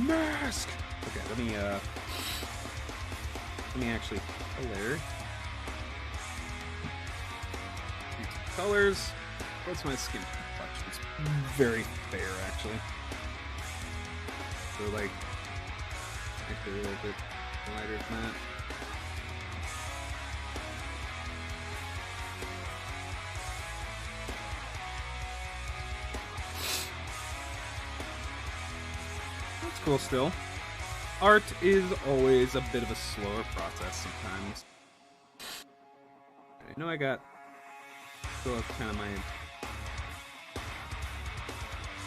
Speaker 1: Mask! Okay, let me actually color. Colors. What's my skin complexion? It's very fair, actually. So, like, actually a little bit lighter than that. That's cool still. Art is always a bit of a slower process sometimes. I know I got still have kind of my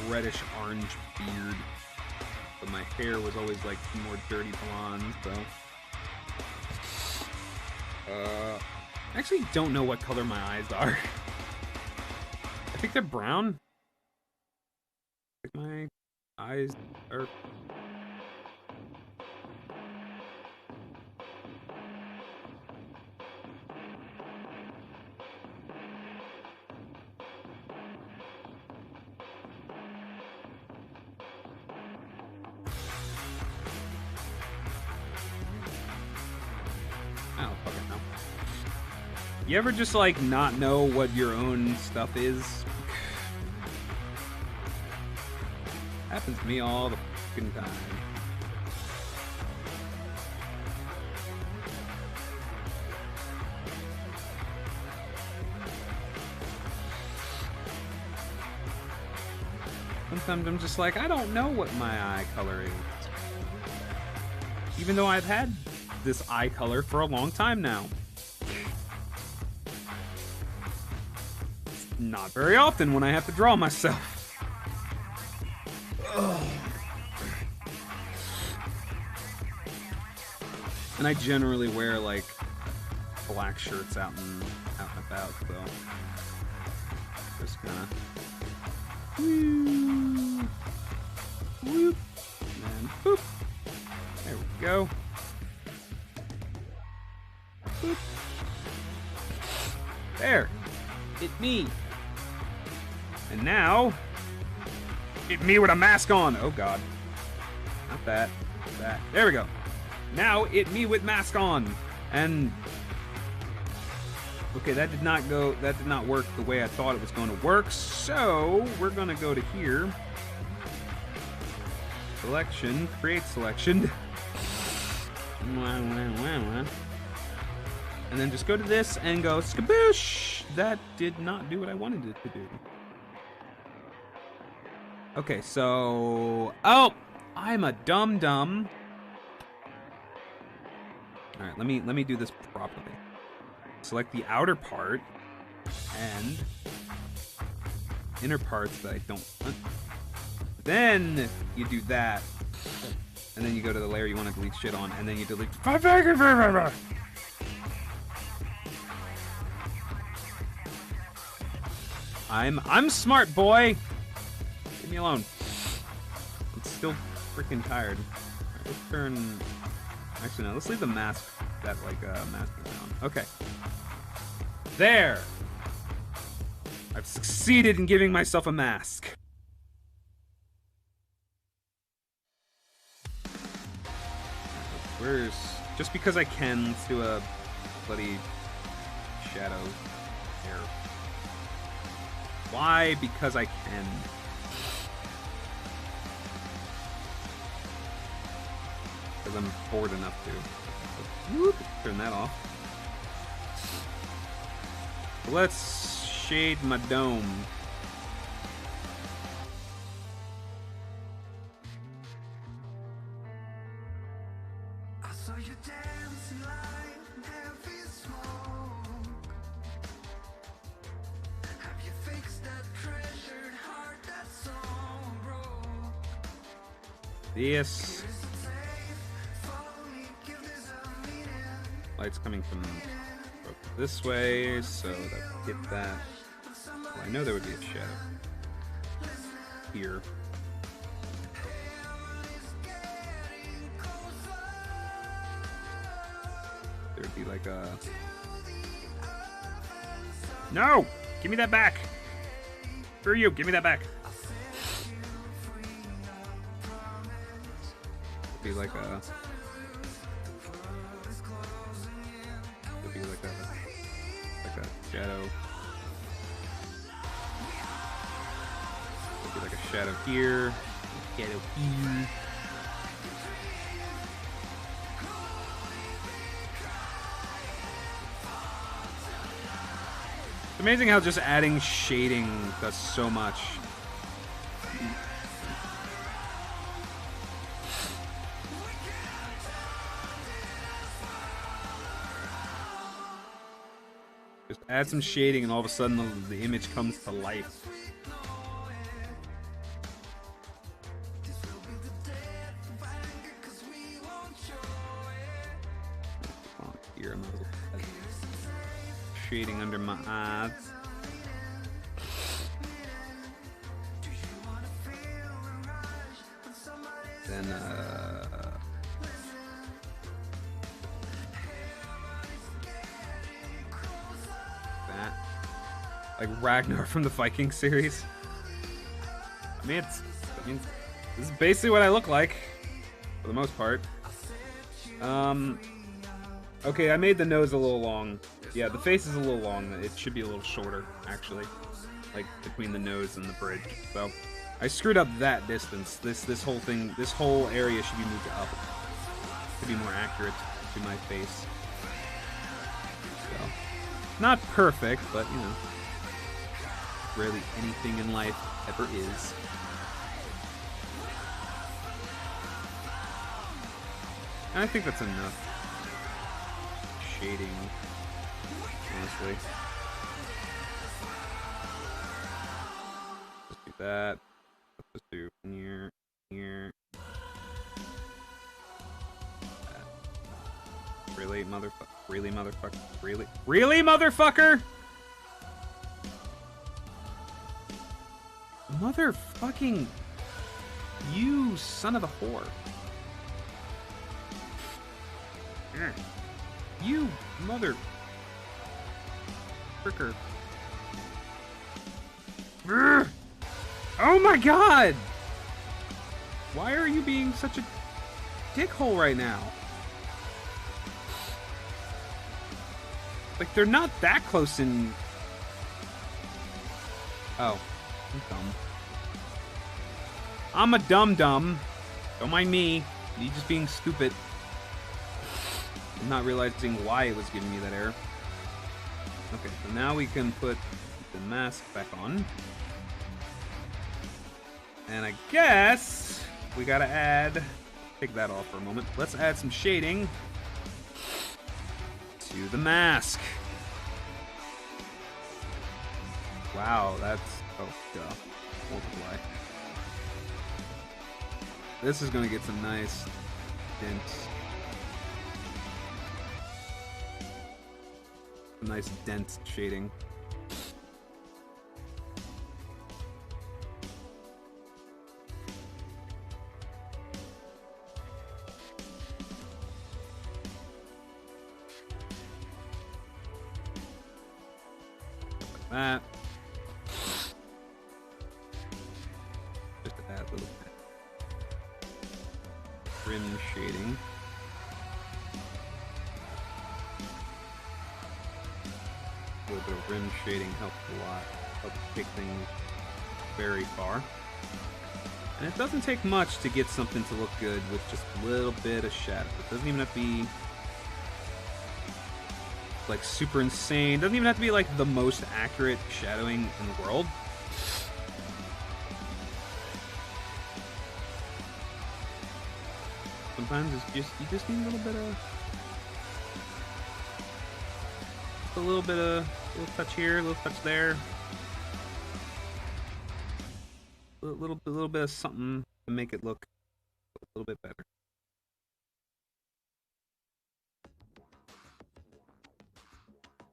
Speaker 1: reddish orange beard. But my hair was always like more dirty blonde, so I actually don't know what color my eyes are. I think they're brown. I think my eyes are... I don't fucking know. You ever just, like, not know what your own stuff is? Happens to me all the fucking time. Sometimes I'm just like, I don't know what my eye color is. Even though I've had this eye color for a long time now. It's not very often when I have to draw myself. Ugh. And I generally wear like black shirts out and about, so just gonna whoop, and boop. There we go. Boop. There. It me. And now, it me with a mask on. Oh god. Not that. That. There we go. Now it me with mask on. And okay, that did not work the way I thought it was going to work. So we're gonna go to here. Selection, create selection. And then just go to this and go skaboosh. That did not do what I wanted it to do. Okay, so oh, I'm a dum-dum. All right, let me do this properly. Select the outer part and inner parts that I don't want. Then you do that, and then you go to the layer you want to delete shit on, and then you delete. I'm smart, boy. Leave me alone. I'm still freaking tired. Right, let's turn. Actually, no. Let's leave the mask. That like masking down. Okay. There. I've succeeded in giving myself a mask. Where's just because I can? Let's do a bloody shadow here. Why? Because I can. Because I'm bored enough to. Whoop, turn that off. Let's shade my dome. I saw you dancing like heavy smoke. Have you fixed that treasured heart that's so broke? Yes. Light's coming from this way, so that hit that. Well, I know there would be a shadow here. There would be like a... No! Give me that back! Screw you! Give me that back! It'd be like a... shadow. Maybe like a shadow here. Shadow here. It's amazing how just adding shading does so much. Add some shading and all of a sudden the image comes to life. Here, I'm a little shading under my eyes. Then, that. Like Ragnar from the Viking series. I mean, this is basically what I look like, for the most part. Okay, I made the nose a little long. Yeah, the face is a little long. It should be a little shorter, actually. Like, between the nose and the bridge. So, I screwed up that distance. This whole thing, this whole area should be moved up. To be more accurate to my face. So, not perfect, but, you know. Rarely anything in life ever is. And I think that's enough shading, honestly. Let's do that. Let's do here, here. That. Really, motherfucker? Really, motherfucker? Really? Really, motherfucker? Motherfucking... You son of a whore. You mother... fricker. Oh my god! Why are you being such a dickhole right now? Like, they're not that close in... Oh. I'm dumb. I'm a dum-dum. Don't mind me. Me just being stupid. I'm not realizing why it was giving me that error. Okay, so now we can put the mask back on. And I guess we gotta add... Take that off for a moment. Let's add some shading to the mask. Wow, that's... Oh, duh. Multiply. This is gonna get some nice dents. Some nice dense shading. Like that. Just add a little bit. Rim shading. A little bit of rim shading helps a lot. Helps take things very far. And it doesn't take much to get something to look good with just a little bit of shadow. It doesn't even have to be like super insane. It doesn't even have to be like the most accurate shadowing in the world. Sometimes it's just you just need a little bit of little touch here, a little touch there. A little bit of something to make it look a little bit better.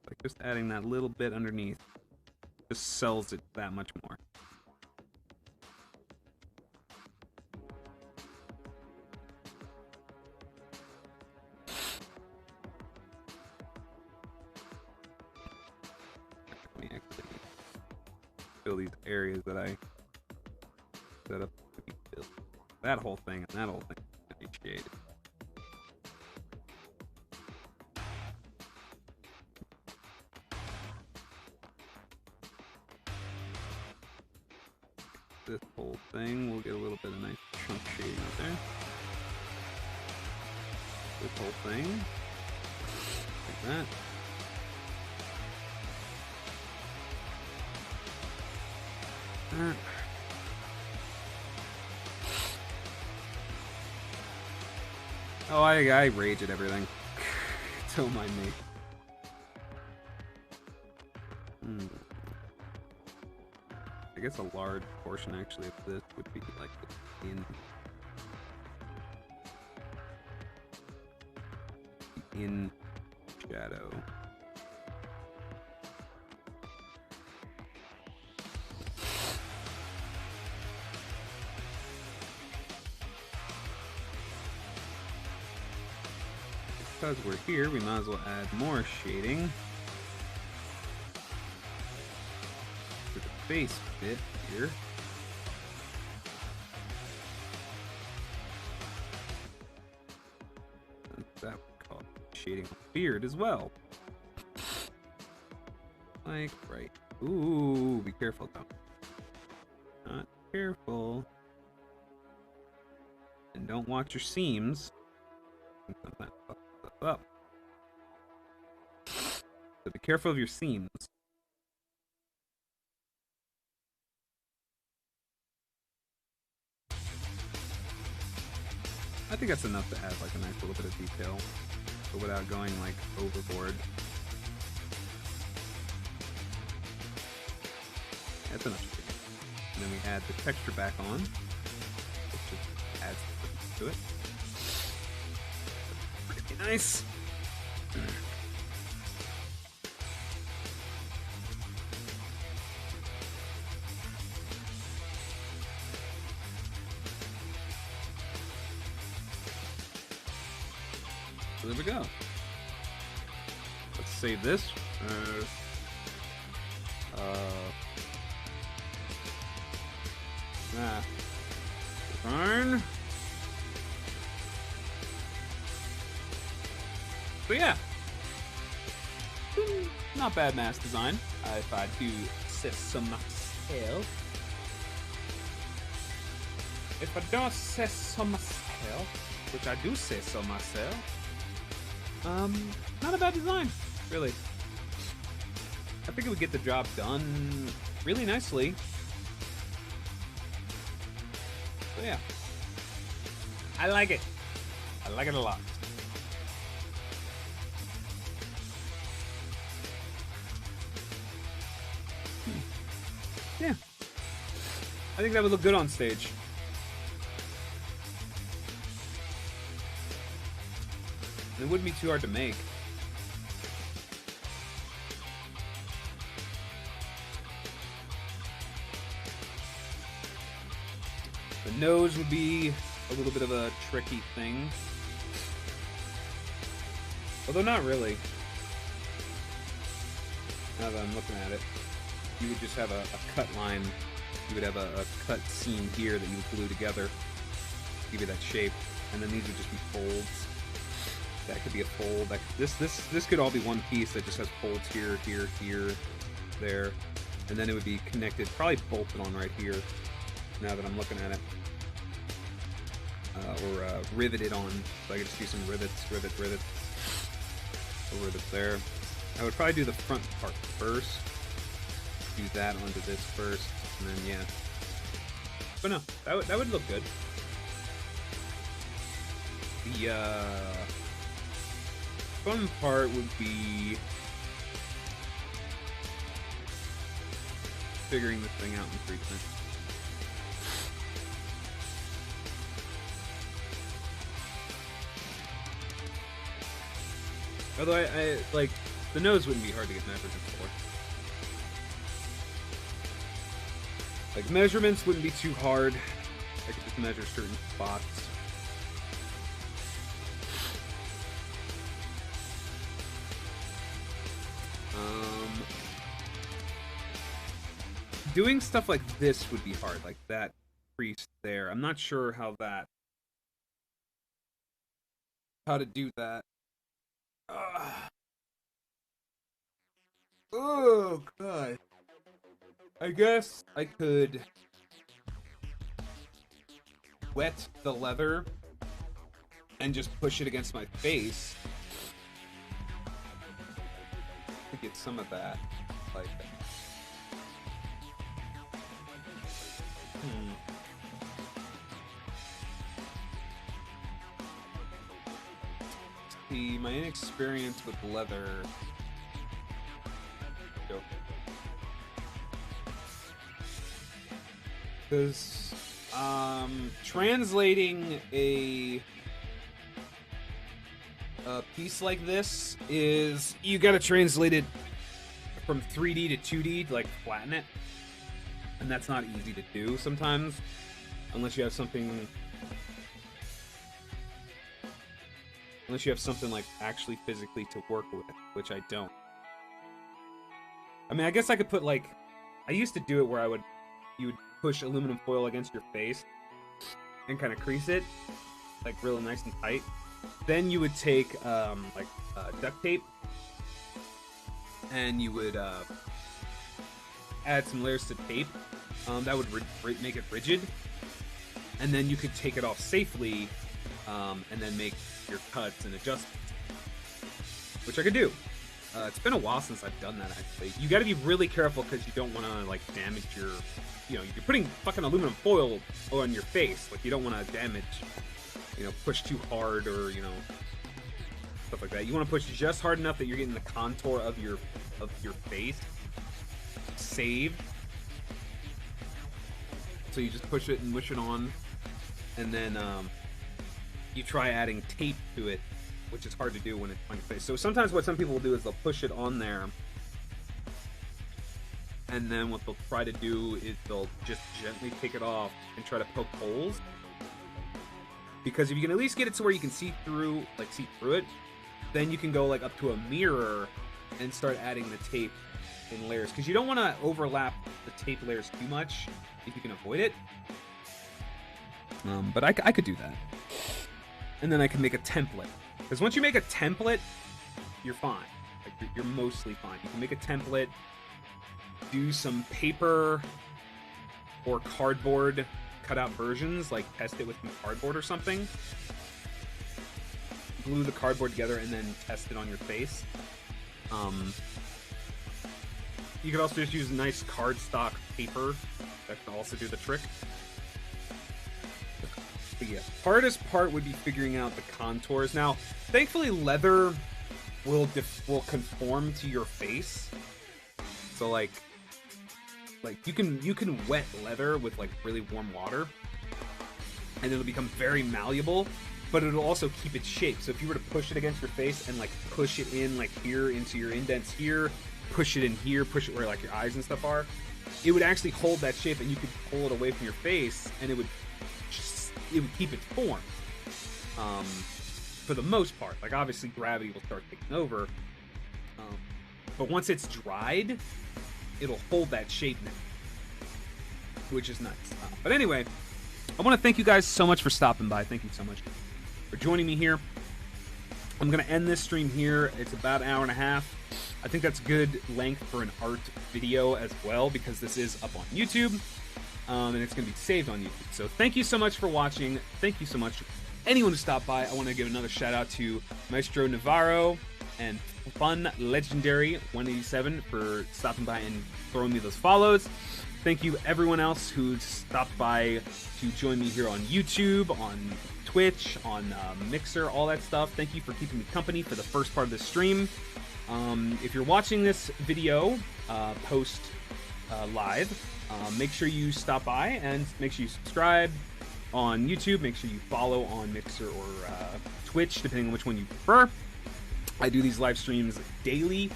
Speaker 1: Like just adding that little bit underneath just sells it that much more. Let me actually fill these areas that I set up to be filled. That whole thing and that whole thing to be shaded. This whole thing, we'll get a little bit of nice chunk shading out there. This whole thing, like that. Oh, I rage at everything. Don't mind me. I guess a large portion actually of this would be like in shadow. because we're here, we might as well add more shading to the face bit here. That would call shading the beard as well. Like right. Ooh, be careful though. Not careful. And don't watch your seams. Sometimes fuck stuff up. So be careful of your seams. I think that's enough to add like a nice little bit of detail, but without going like overboard. That's enough shading. And then we add the texture back on, which just adds to it. Pretty nice. So there we go. Let's save this. Fine. So yeah, not bad mask design, if I do say so myself. If I don't say so myself, which I do say so myself, not a bad design, really. I think it would get the job done really nicely. So yeah, I like it. I like it a lot. Yeah, I think that would look good on stage. It wouldn't be too hard to make. The nose would be a little bit of a tricky thing. Although not really. Now that I'm looking at it, you would just have a cut line. You would have a cut seam here that you would glue together to give you that shape. And then these would just be folds. That could be a fold. This could all be one piece that just has folds here, here, here, there. And then it would be connected, probably bolted on right here, now that I'm looking at it. Or riveted on. So I could just use some rivets, rivets, or rivets there. I would probably do the front part first. Do that onto this first, and then yeah. But no, that would look good. The fun part would be figuring this thing out in treatment. Although I like, the nose wouldn't be hard to get measurements for. Like, measurements wouldn't be too hard. I could just measure certain spots. Doing stuff like this would be hard, like that crease there. I'm not sure how to do that. Oh god. I guess I could wet the leather and just push it against my face to get some of that, like. See, my inexperience with leather. Because translating a piece like this is, you gotta translate it from 3D to 2D, like flatten it, and that's not easy to do sometimes, unless you have something Unless you have something like actually physically to work with, which I don't. I mean, I guess I could put like, I used to do it where you would push aluminum foil against your face and kind of crease it, like really nice and tight. Then you would take duct tape, and you would add some layers to tape. That would make it rigid, and then you could take it off safely, and then make your cuts and adjustments, which I could do. It's been a while since I've done that, actually. You gotta be really careful because you don't want to, like, damage your... You know, you're putting fucking aluminum foil on your face. Like, you don't want to damage, you know, push too hard or, you know, stuff like that. You want to push just hard enough that you're getting the contour of your face saved. So you just push it and wish it on. And then, you try adding tape to it, which is hard to do when it's on your face. So sometimes what some people will do is they'll push it on there, and then what they'll try to do is they'll just gently take it off and try to poke holes. Because if you can at least get it to where you can see through it, then you can go like up to a mirror and start adding the tape in layers. Because you don't want to overlap the tape layers too much if you can avoid it. But I could do that. And then I can make a template. Because once you make a template, you're fine. Like, you're mostly fine. You can make a template, do some paper or cardboard cutout versions, like test it with some cardboard or something. Glue the cardboard together and then test it on your face. You could also just use nice cardstock paper. That can also do the trick. But yeah, hardest part would be figuring out the contours. Now, thankfully, leather will conform to your face. So like you can wet leather with like really warm water, and it'll become very malleable. But it'll also keep its shape. So if you were to push it against your face and like push it in like here into your indents here, push it in here, push it where like your eyes and stuff are, it would actually hold that shape, and you could pull it away from your face, and it would keep its form. For the most part, like obviously gravity will start taking over. But once it's dried, it'll hold that shape now, which is nice. But anyway, I want to thank you guys so much for stopping by. Thank you so much for joining me here. I'm going to end this stream here. It's about an hour and a half. I think that's good length for an art video as well, because this is up on YouTube, and it's going to be saved on YouTube. So thank you so much for watching. Thank you so much. Anyone who stopped by, I want to give another shout out to Maestro Navarro and Fun Legendary 187 for stopping by and throwing me those follows. Thank you everyone else who stopped by to join me here on YouTube, on Twitch, on Mixer, all that stuff. Thank you for keeping me company for the first part of the stream. If you're watching this video post live, make sure you stop by and make sure you subscribe on YouTube. Make sure you follow on Mixer or Twitch, depending on which one you prefer. I do these live streams daily,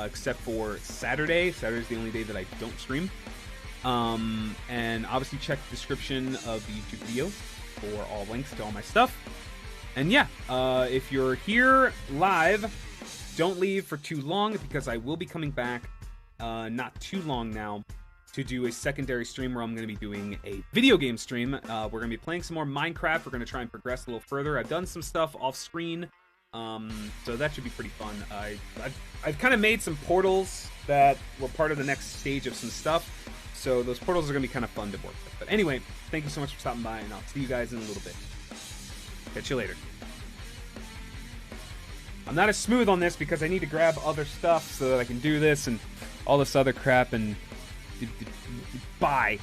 Speaker 1: except for Saturday. Saturday's the only day that I don't stream. And obviously check the description of the YouTube video for all links to all my stuff. And yeah, if you're here live, don't leave for too long, because I will be coming back not too long now to do a secondary stream where I'm going to be doing a video game stream. We're going to be playing some more Minecraft. We're going to try and progress a little further. I've done some stuff off screen, so that should be pretty fun. I've kind of made some portals that were part of the next stage of some stuff. So those portals are going to be kind of fun to work with. But anyway, thank you so much for stopping by, and I'll see you guys in a little bit. Catch you later. I'm not as smooth on this because I need to grab other stuff so that I can do this and all this other crap, and bye.